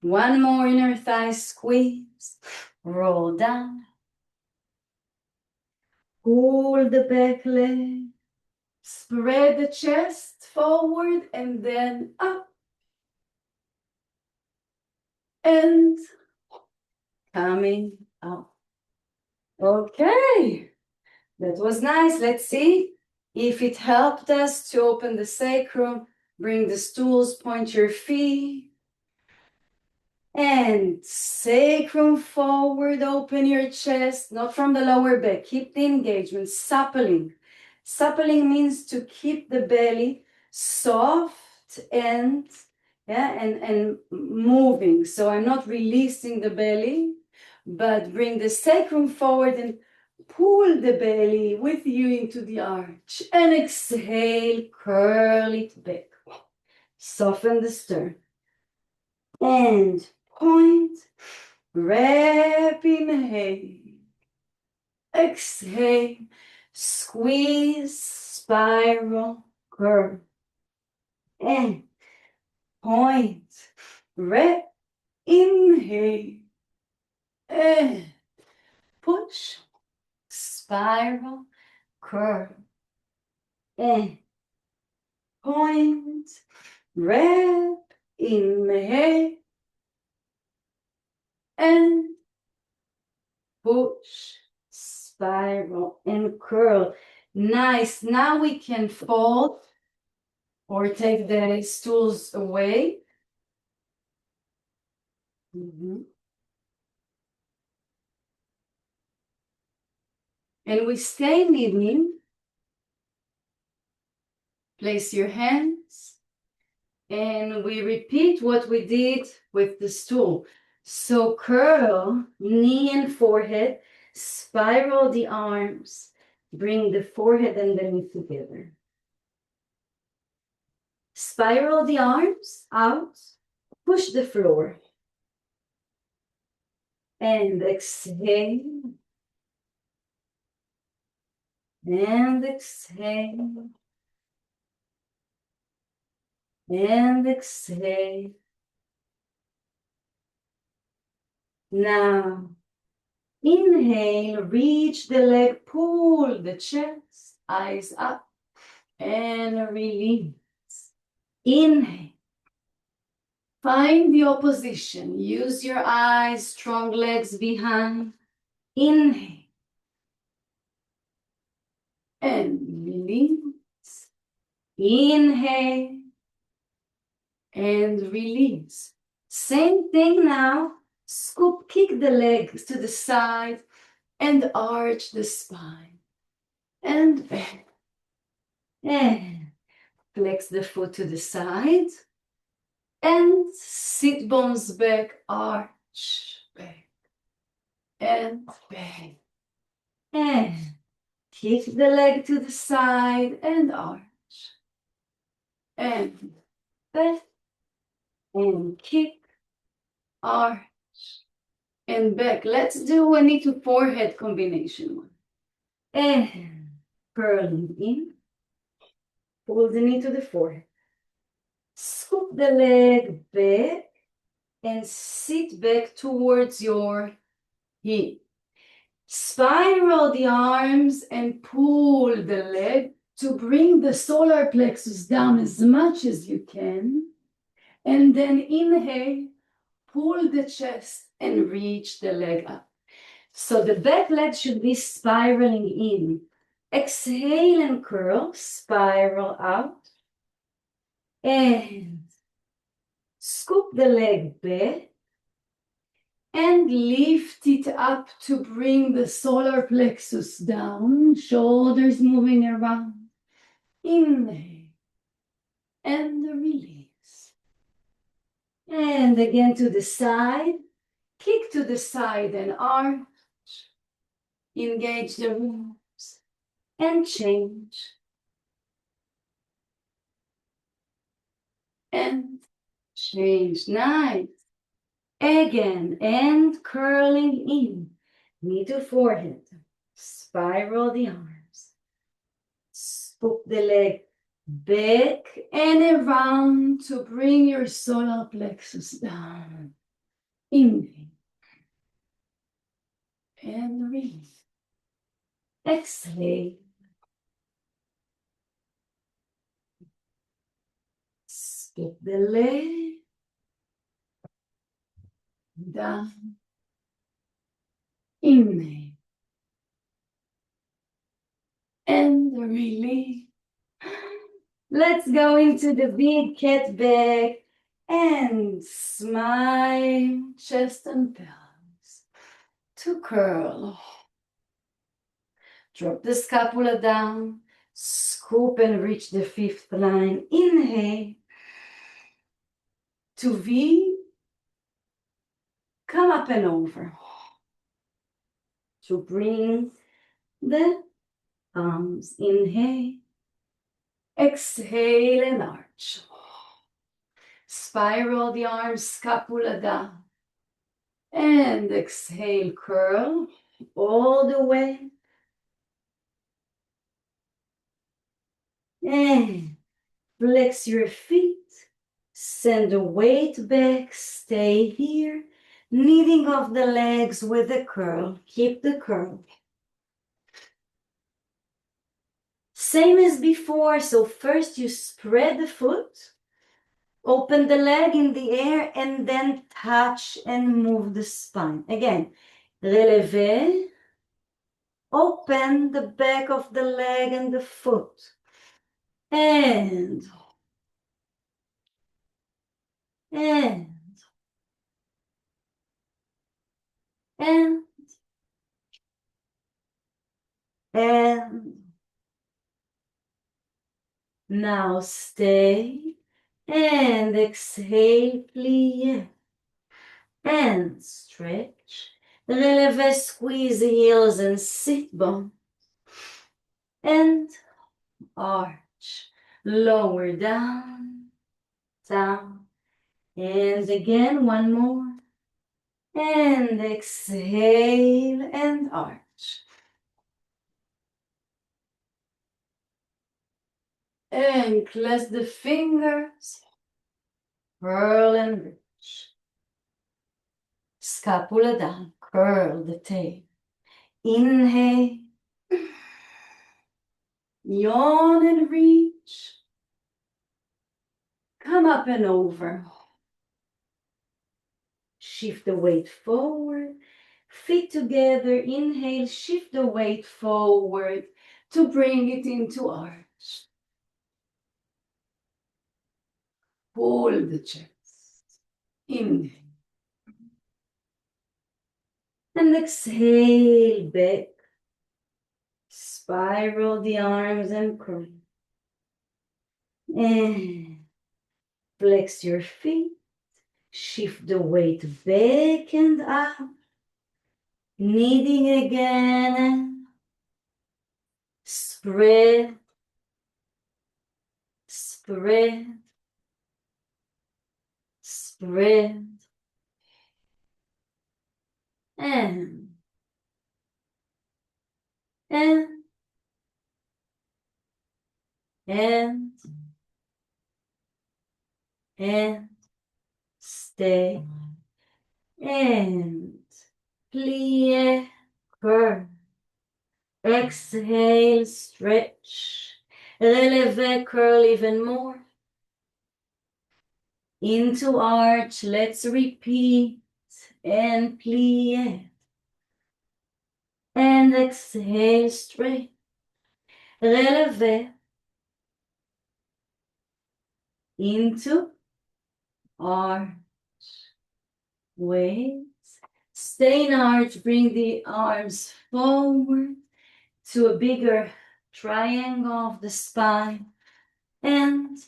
One more inner thigh squeeze. Roll down. Pull the back leg. Spread the chest forward and then up. And coming up. Okay. That was nice. Let's see if it helped us to open the sacrum. Bring the stools, point your feet. And sacrum forward, open your chest, not from the lower back. Keep the engagement, suppling. Suppling means to keep the belly soft and moving. So I'm not releasing the belly, but bring the sacrum forward and pull the belly with you into the arch. And exhale, curl it back. Soften the sternum. And point, wrap, inhale. Exhale, squeeze, spiral, curl. And point, wrap, inhale. And push, spiral, curl. And point, wrap, inhale. And push, spiral, and curl. Nice. Now we can fold or take the stools away. And we stay kneeling. Place your hands. And we repeat what we did with the stool. So curl, knee and forehead, spiral the arms, bring the forehead and the knee together. Spiral the arms out, push the floor. And exhale. And exhale. And exhale. Now, inhale, reach the leg, pull the chest, eyes up, and release. Inhale. Find the opposition. Use your eyes, strong legs behind. Inhale. And release. Inhale. And release. Same thing now. Scoop, kick the legs to the side and arch the spine. And back. And flex the foot to the side. And sit bones back, arch, back. And back. And kick the leg to the side and arch. And back. And kick, arch. And back. Let's do a knee to forehead combination one. And curling in. Pull the knee to the forehead. Scoop the leg back and sit back towards your hip. Spiral the arms and pull the leg to bring the solar plexus down as much as you can. And then inhale, pull the chest and reach the leg up. So the back leg should be spiraling in. Exhale and curl, spiral out. And scoop the leg back. And lift it up to bring the solar plexus down. Shoulders moving around. Inhale. And release. And again to the side. Kick to the side and arch. Engage the ribs. And change. And change. Nice. Again. And curling in. Knee to forehead. Spiral the arms. Scoop the leg back and around to bring your solar plexus down. Inhale. And release. Exhale. Scoop the leg down. Inhale. And release. Let's go into the big cat back and smile, chest and pelvis to curl. Drop the scapula down, Scoop and reach the fifth line. Inhale. To V. Come up and over. To bring the arms. Inhale. Exhale and arch. Spiral the arms, scapula down. And exhale, curl all the way. And flex your feet. Send the weight back. Stay here. Kneading off the legs with the curl. Keep the curl. Same as before. So first you spread the foot. Open the leg in the air and then touch and move the spine. Again, relevé. Open the back of the leg and the foot. And and now stay and exhale, plie and stretch. Relevé, squeeze the heels and sit bone and arch. Lower down, down, and again one more. And exhale and arch. And clasp the fingers. Curl and reach. Scapula down. Curl the tail. Inhale. Yawn and reach. Come up and over. Shift the weight forward. Feet together. Inhale. Shift the weight forward to bring it into arch. Pull the chest. Inhale. And exhale back. Spiral the arms and curl. And flex your feet. Shift the weight back and up. Kneading again. Spread. Spread. Spread. And stay and plie, curl, exhale, stretch, relevé, curl even more, into arch. Let's repeat and plie, and exhale, straight, relevé, into arch. Wait. Stay in arch. Bring the arms forward to a bigger triangle of the spine. And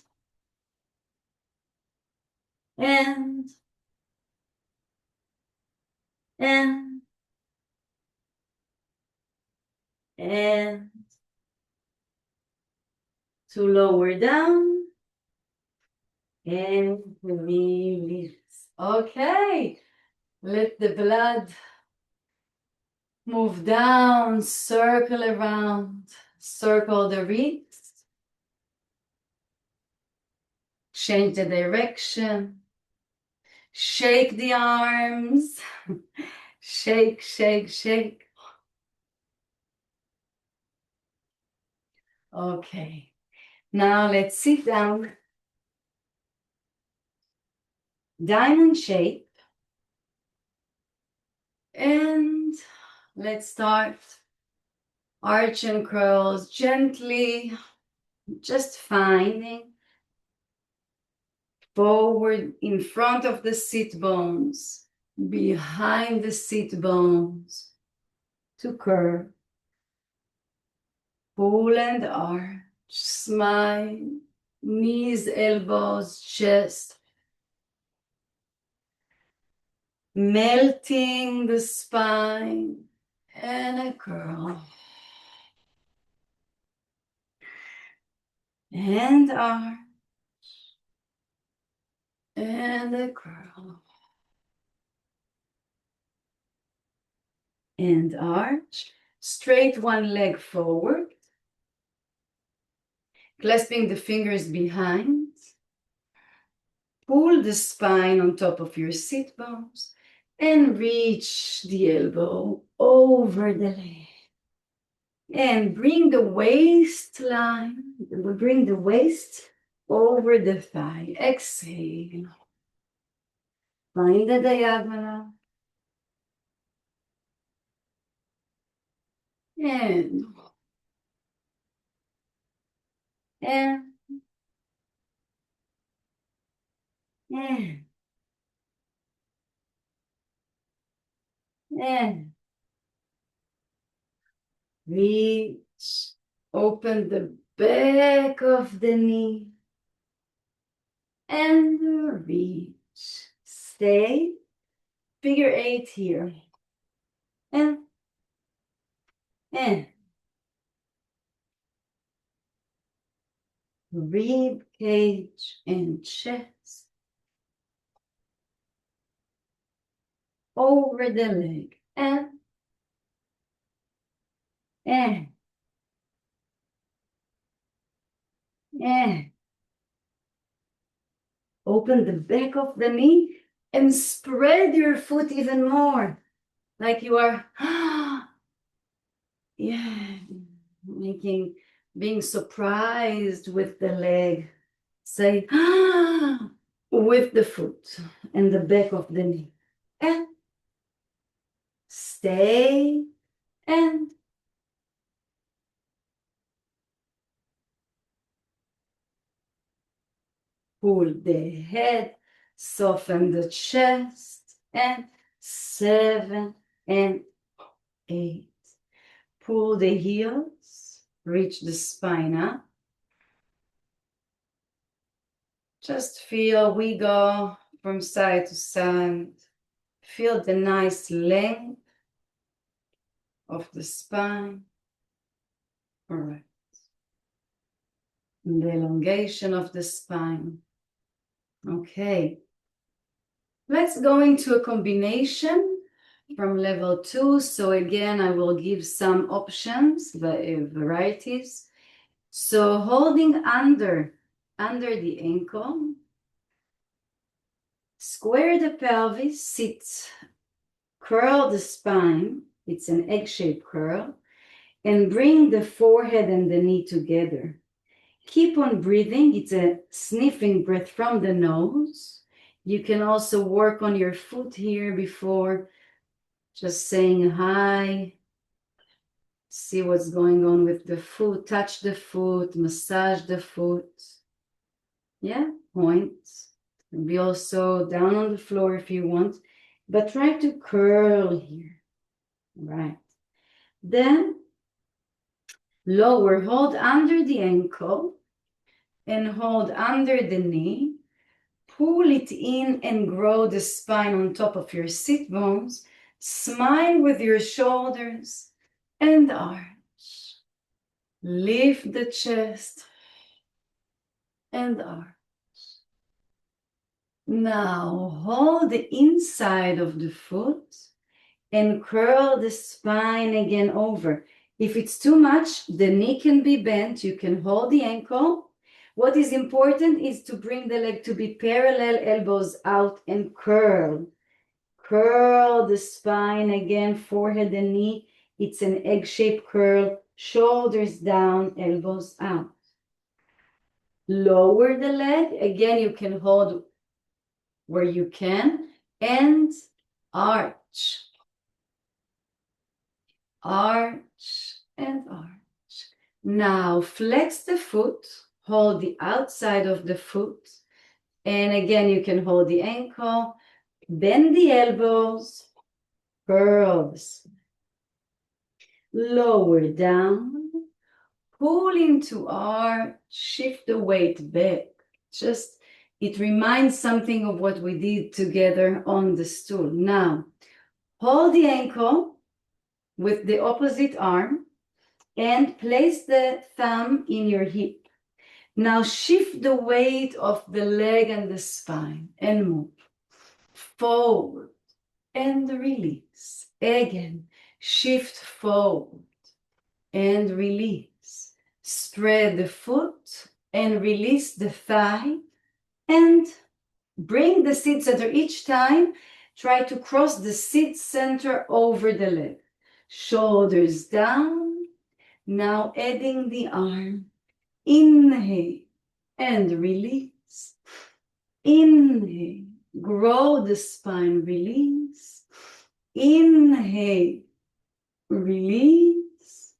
to lower down and release. Okay, let the blood move down, circle around, circle the wrists, change the direction, shake the arms, shake, shake, shake. Okay, now let's sit down. Diamond shape. And let's start arch and curls gently, just finding forward in front of the sit bones, behind the sit bones to curve, pull and arch. Smile, knees, elbows, chest. Melting the spine and a curl. And arch. And a curl. And arch. Straight one leg forward. Clasping the fingers behind. Pull the spine on top of your sit bones and reach the elbow over the leg. And bring the waistline, bring the waist over the thigh. Exhale. Find the diagonal. And and reach, open the back of the knee and reach. Stay, figure 8 here. And rib cage and chest. Over the leg and open the back of the knee and spread your foot even more, like you are being surprised with the leg. Say with the foot and the back of the knee. And stay and pull the head, soften the chest, and 7 and 8. Pull the heels, reach the spine up. Just feel we go from side to side. Feel the nice length of the spine. All right. And the elongation of the spine. Okay. Let's go into a combination from level 2. So again, I will give some options, varieties. So holding under the ankle, square the pelvis, sit, curl the spine, it's an egg-shaped curl, and bring the forehead and the knee together. Keep on breathing, it's a sniffing breath from the nose. You can also work on your foot here before just saying hi. See what's going on with the foot, touch the foot, massage the foot. Yeah, point. And be also down on the floor if you want, but try to curl here. Right. Then lower, hold under the ankle and hold under the knee. Pull it in and grow the spine on top of your sit bones. Smile with your shoulders and arch. Lift the chest and arch. Now hold the inside of the foot and curl the spine again over. If it's too much, the knee can be bent. You can hold the ankle. What is important is to bring the leg to be parallel, elbows out, and curl. Curl the spine again, forehead and knee. It's an egg-shaped curl. Shoulders down, elbows out. Lower the leg. Again, you can hold where you can. And arch. Arch and arch. Now flex the foot. Hold the outside of the foot. And again, you can hold the ankle. Bend the elbows. Curl the spine. Lower down. pull into arch, shift the weight back. Just, it reminds something of what we did together on the stool. Now, hold the ankle with the opposite arm and place the thumb in your hip. Now shift the weight of the leg and the spine and move forward and release. Again, shift forward and release. Spread the foot and release the thigh and bring the seat center. Each time, try to cross the seat center over the leg. Shoulders down. Now adding the arm. Inhale and release. Inhale. Grow the spine. Release. Inhale. Release.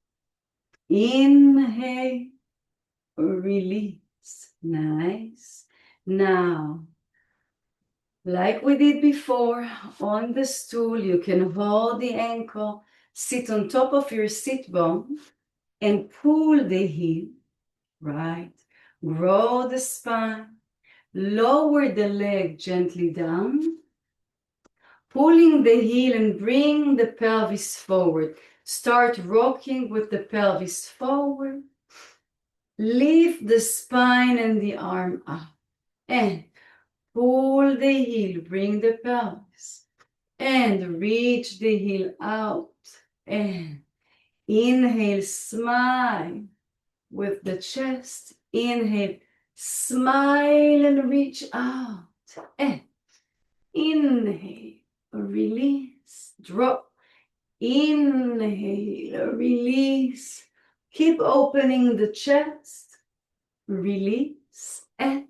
Inhale. Release. Nice. Now, like we did before, on the stool, you can hold the ankle, sit on top of your sit bone, and pull the heel, right? Grow the spine, lower the leg gently down, pulling the heel and bring the pelvis forward. Start rocking with the pelvis forward. Lift the spine and the arm up. And pull the heel, bring the pelvis. And reach the heel out. And inhale, smile with the chest. Inhale, smile and reach out. And inhale, release, drop. Inhale, release. Keep opening the chest. Release and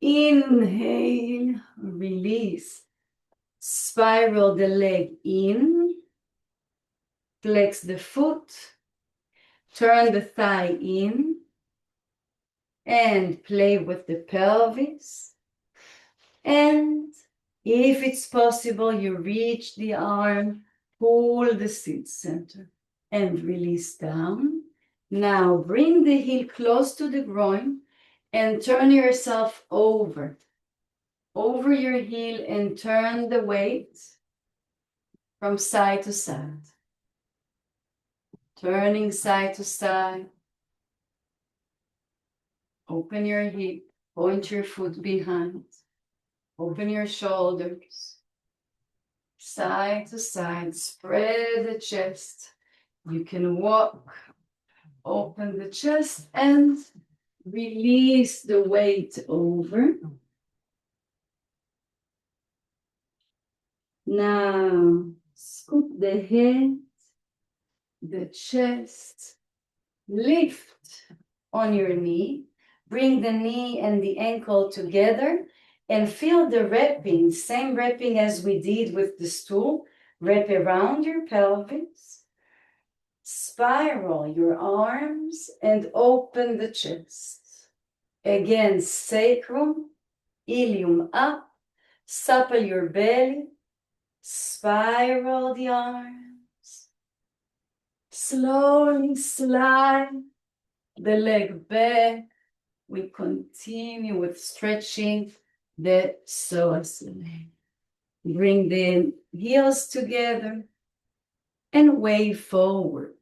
inhale, release. Spiral the leg in. Flex the foot. Turn the thigh in. And play with the pelvis. And if it's possible, you reach the arm, pull the seat center, and release down. Now bring the heel close to the groin and turn yourself over your heel and turn the weight from side to side. Turning side to side. Open your hip, point your foot behind. Open your shoulders. Side to side, spread the chest. You can walk. Open the chest and release the weight over. Now, scoop the head, the chest, lift on your knee. Bring the knee and the ankle together and feel the wrapping, same wrapping as we did with the stool. Wrap around your pelvis. Spiral your arms and open the chest. Again, sacrum, ilium up, supple your belly, spiral the arms. Slowly slide the leg back. We continue with stretching the psoas leg. Bring the heels together and wave forward.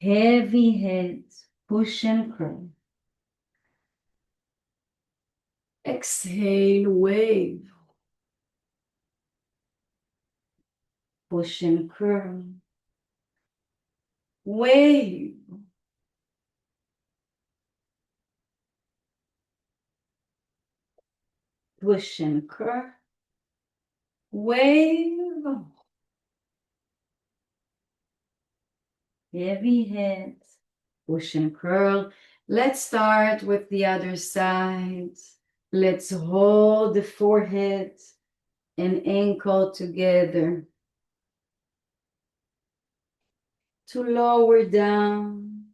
Heavy head, push and curl. Exhale, wave. Push and curl. Wave. Push and curl. Wave. Heavy head, push and curl. Let's start with the other side. Let's hold the forehead and ankle together. To lower down,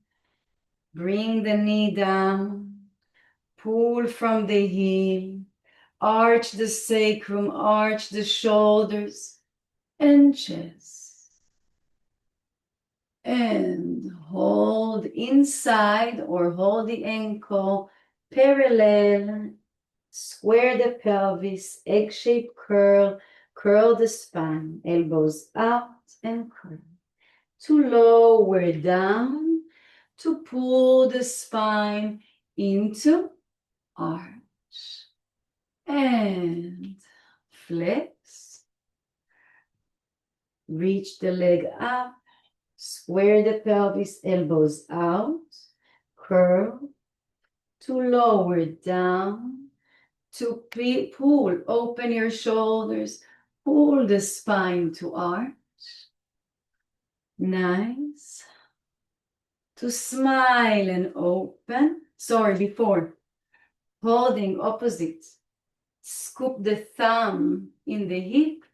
bring the knee down, pull from the heel, arch the sacrum, arch the shoulders and chest. And hold inside or hold the ankle parallel. Square the pelvis, egg-shaped curl. Curl the spine, elbows out and curl. To lower down, to pull the spine into arch. And flex. Reach the leg up. Square the pelvis, elbows out. Curl. To lower down. To pull, open your shoulders. Pull the spine to arch. Nice. To smile and open. Sorry, before. Holding opposite. Scoop the thumb in the hip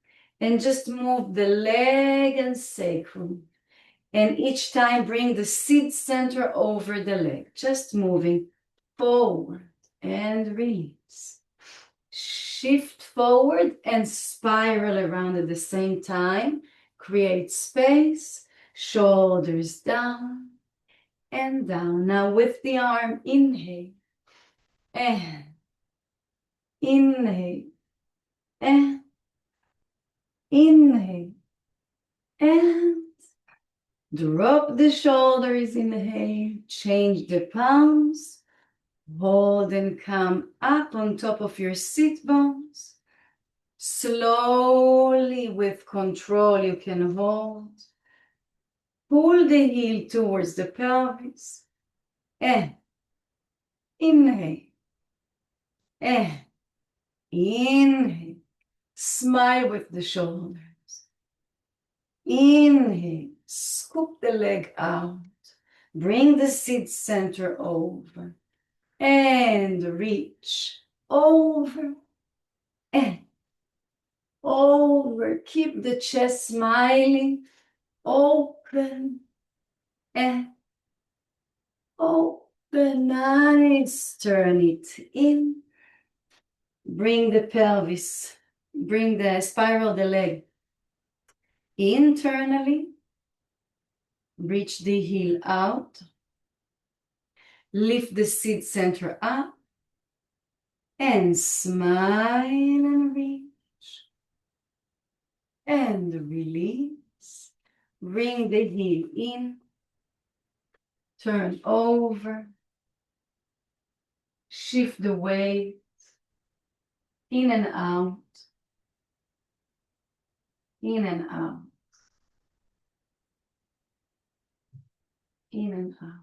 and just move the leg and sacrum. And each time bring the seat center over the leg. Just moving forward and release. Shift forward and spiral around at the same time. Create space. Shoulders down and down. Now with the arm, inhale. And inhale. And inhale. And drop the shoulders, inhale. Change the palms. Hold and come up on top of your sit bones. Slowly, with control, you can hold. Pull the heel towards the pelvis. And inhale. And inhale. Smile with the shoulders. Inhale. Scoop the leg out. Bring the seat center over. And reach over and over. Keep the chest smiling. Open and open. Nice. Turn it in. Bring the pelvis. Bring the spiral the leg internally. Reach the heel out. Lift the seat center up. And smile and reach. And release. Bring the heel in. Turn over. Shift the weight. In and out. In and out. In and out.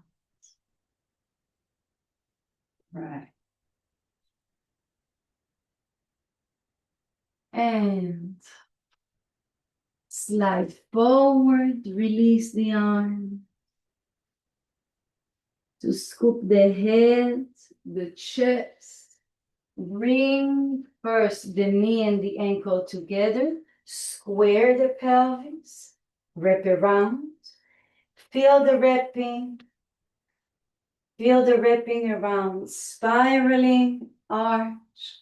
Right. And slide forward, release the arm. To scoop the head, the chest. Bring first the knee and the ankle together. Square the pelvis. Wrap around. Feel the wrapping. Feel the wrapping around. Spiraling arch.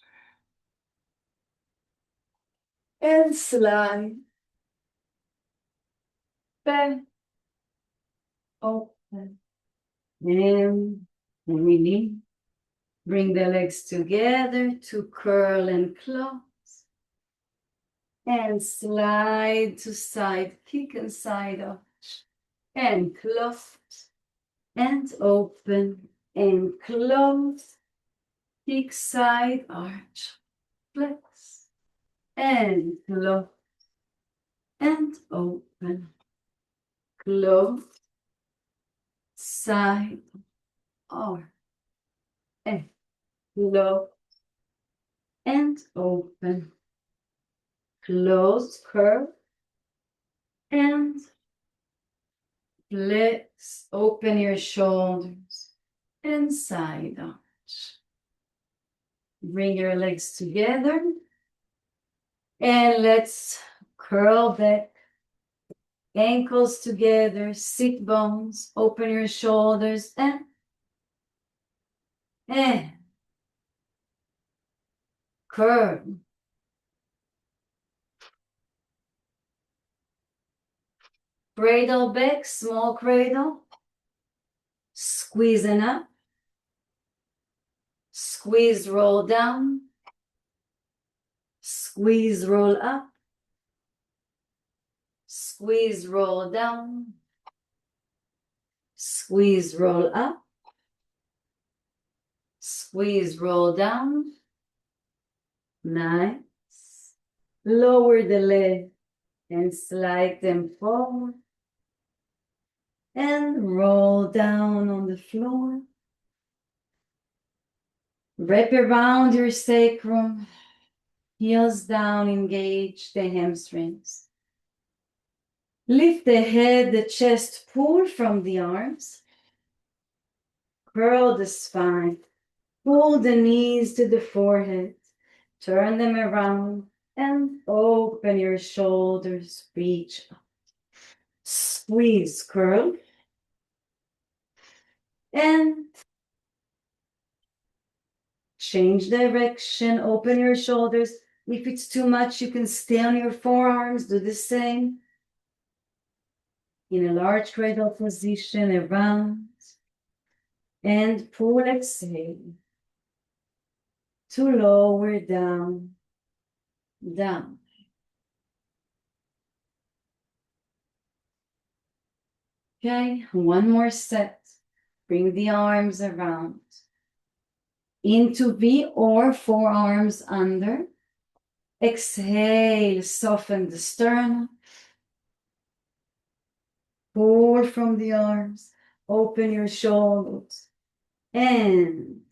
And slide. Back. Open. And release. Bring the legs together to curl and close. And slide to side, kick and side arch. And close. And open. And close. Kick side arch. Flex. And close. And open. Close. Side arch. And close. And open. Close, curve. And flex. Open your shoulders. And side arch. Bring your legs together. And let's curl back. Ankles together, sit bones, open your shoulders and curl. Cradle back, small cradle. Squeezing up. Squeeze, roll down. Squeeze, roll up. Squeeze, roll down. Squeeze, roll up. Squeeze, roll down. Nice. Lower the leg and slide them forward. And roll down on the floor. Wrap around your sacrum. Heels down, engage the hamstrings. Lift the head, the chest, pull from the arms. Curl the spine. Pull the knees to the forehead. Turn them around and open your shoulders. Reach up. Squeeze, curl. And change direction. Open your shoulders. If it's too much, you can stay on your forearms. Do the same. In a large cradle position, around. And pull, exhale. To lower down, down. Okay, one more set. Bring the arms around. Into V or forearms under. Exhale, soften the sternum. Pull from the arms. Open your shoulders. And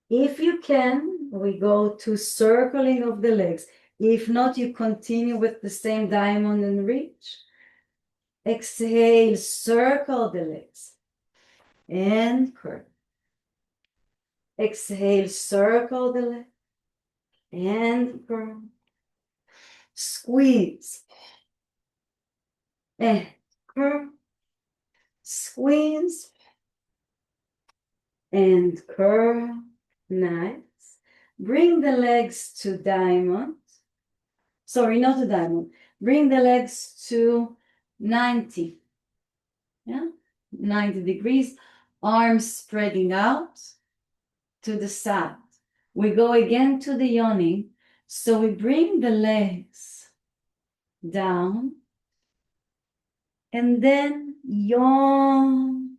if you can, we go to circling of the legs. If not, you continue with the same diamond and reach. Exhale, circle the legs. And curl. Exhale, circle the legs. And curl. Squeeze. And curl. Squeeze. And curl. Nice. Bring the legs to diamond. Sorry, not to diamond. Bring the legs to 90. Yeah, 90 degrees. Arms spreading out to the side. We go again to the yawning. So we bring the legs down. And then yawn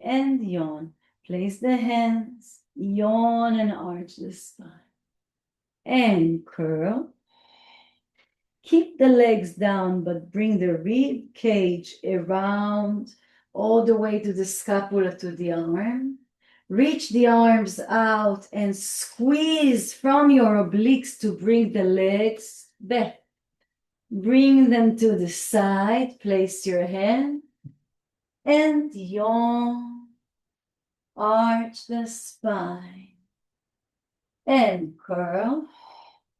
and yawn. Place the hands. Yawn and arch the spine. And curl. Keep the legs down, but bring the rib cage around all the way to the scapula, to the arm. Reach the arms out and squeeze from your obliques to bring the legs back. Bring them to the side. Place your hand and yawn. Arch the spine and curl.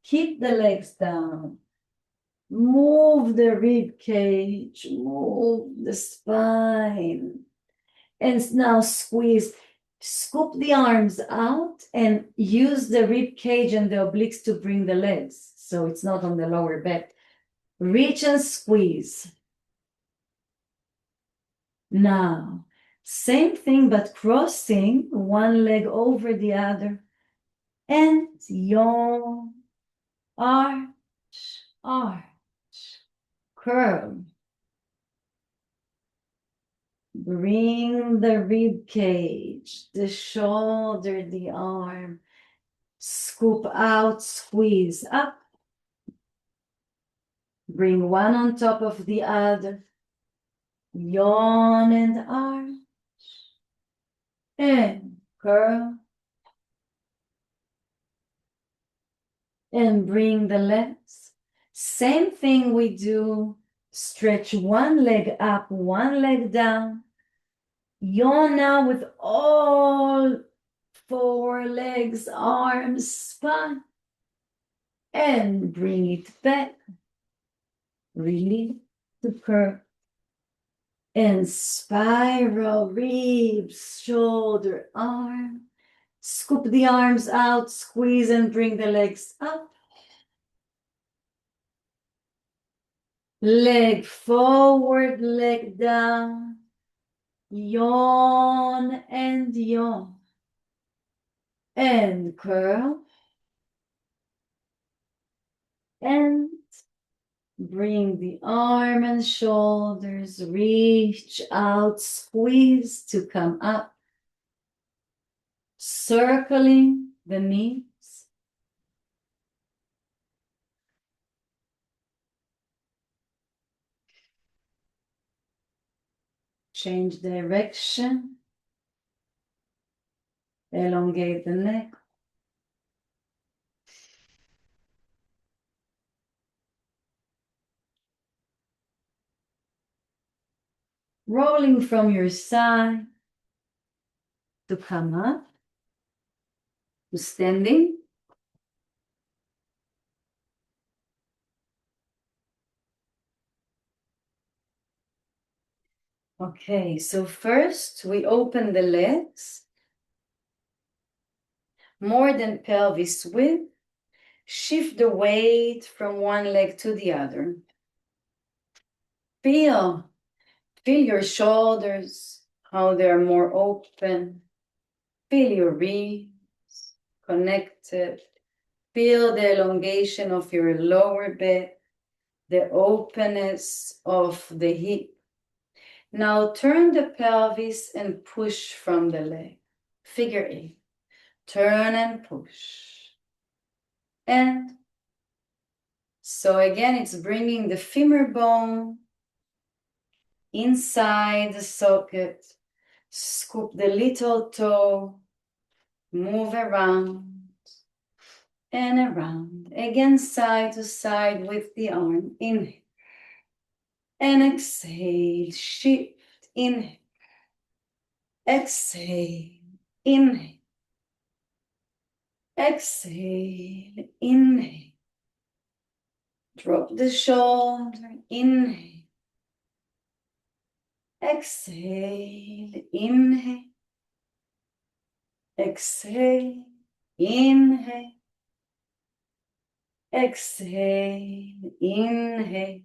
Keep the legs down. Move the rib cage. Move the spine. And now squeeze. Scoop the arms out and use the rib cage and the obliques to bring the legs. So it's not on the lower back. Reach and squeeze. Now, same thing, but crossing one leg over the other. And yawn, arch, arch, curl. Bring the rib cage, the shoulder, the arm. Scoop out, squeeze up. Bring one on top of the other. Yawn and arch. And curl. And bring the legs. Same thing we do. Stretch one leg up, one leg down. Yawn now with all four legs, arms, spine. And bring it back. Release the curl. And spiral, ribs, shoulder, arm. Scoop the arms out, squeeze and bring the legs up. Leg forward, leg down. Yawn and yawn. And curl. And bring the arm and shoulders, reach out, squeeze to come up. Circling the knees. Change direction. Elongate the neck. Rolling from your side to come up. To standing. Okay, so first we open the legs. More than pelvis width. Shift the weight from one leg to the other. Feel your shoulders, how they're more open. Feel your ribs connected. Feel the elongation of your lower back, the openness of the hip. Now turn the pelvis and push from the leg. Figure 8. Turn and push. And so again, it's bringing the femur bone inside the socket. Scoop the little toe. Move around and around. Again, side to side with the arm. Inhale. And exhale. Shift. Inhale. Exhale. Inhale. Exhale. Inhale. Drop the shoulder. Inhale. Exhale. Inhale. Exhale. Inhale. Exhale. Inhale.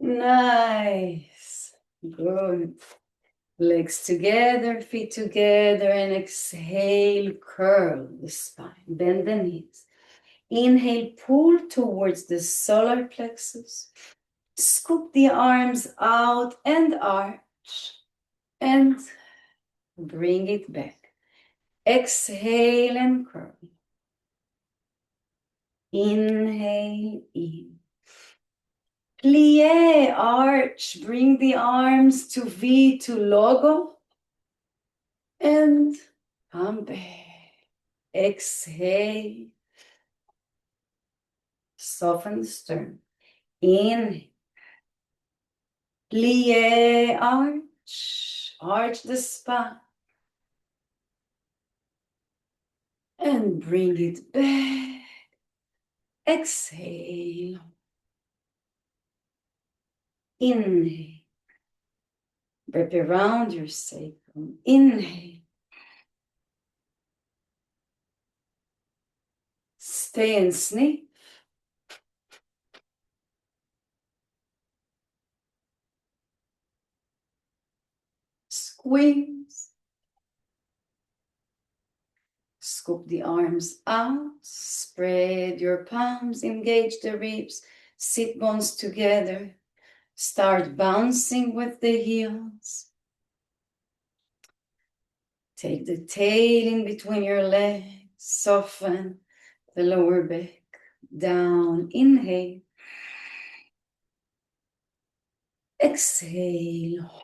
Nice. Good. Legs together, feet together, and exhale, curl the spine, bend the knees. Inhale, pull towards the solar plexus. Scoop the arms out and arch, and bring it back. Exhale and curl. Inhale, in. Plie, arch, bring the arms to V, to logo, and come back. Exhale, soften the sternum. Inhale, plie, arch the spine, and bring it back. Exhale. Inhale. Wrap around your sacrum. Inhale. Stay and sniff. Squeeze. Scoop the arms out. Spread your palms. Engage the ribs. Sit bones together. Start bouncing with the heels. Take the tail in between your legs. Soften the lower back. Down. Inhale. Exhale.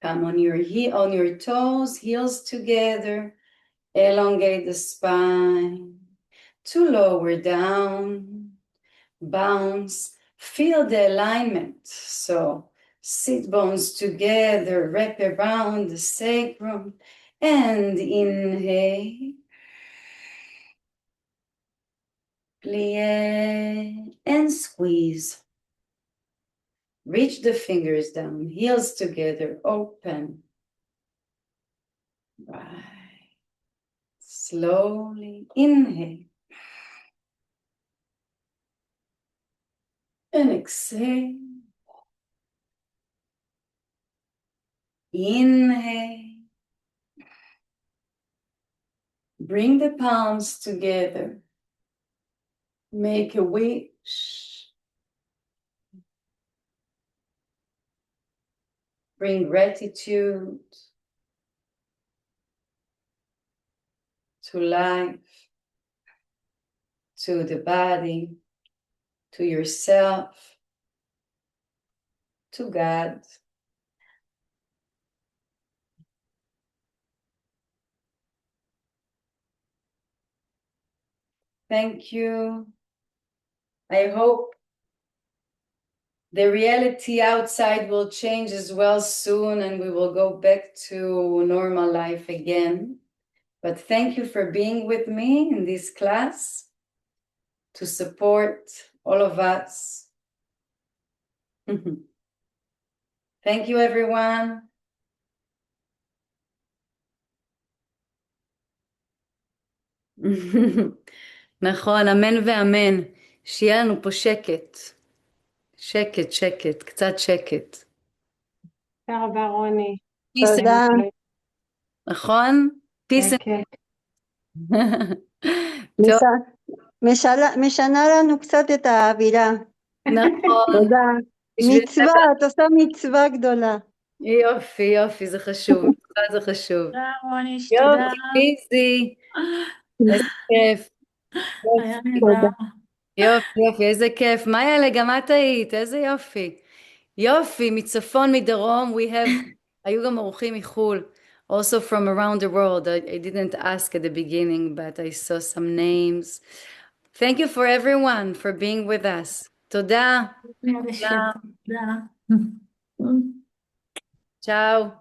Come on your toes, heels together. Elongate the spine. To lower down. Bounce. Feel the alignment. So sit bones together. Wrap around the sacrum. And inhale. Plie and squeeze. Reach the fingers down, heels together, open. Right. Slowly inhale. And exhale. Inhale. Bring the palms together. Make a wish. Bring gratitude to life, to the body, to yourself, to God. Thank you. I hope the reality outside will change as well soon and we will go back to normal life again. But thank you for being with me in this class to support all of us. Thank you, everyone. נכון, אמן ואמן. שיהיה לנו פה שקט. שקט, שקט, קצת שקט. תודה רבה, רוני. תודה. נכון? פיס. טוב. משנה לנו קצת את האווירה. נכון. תודה. מצווה, את עושה מצווה גדולה. יופי, יופי, זה חשוב. זה חשוב. תודה, רוני, תודה. יופי, פיזי. איזה כיף. היה נהדר. יופי, יופי, איזה כיף. מה יאללה, גם את היית, איזה יופי. יופי, מצפון, מדרום, היו גם אורחים מחול. Also from around the world. I didn't ask at the beginning, but I saw some names. Thank you for everyone for being with us. תודה. תודה. Ciao.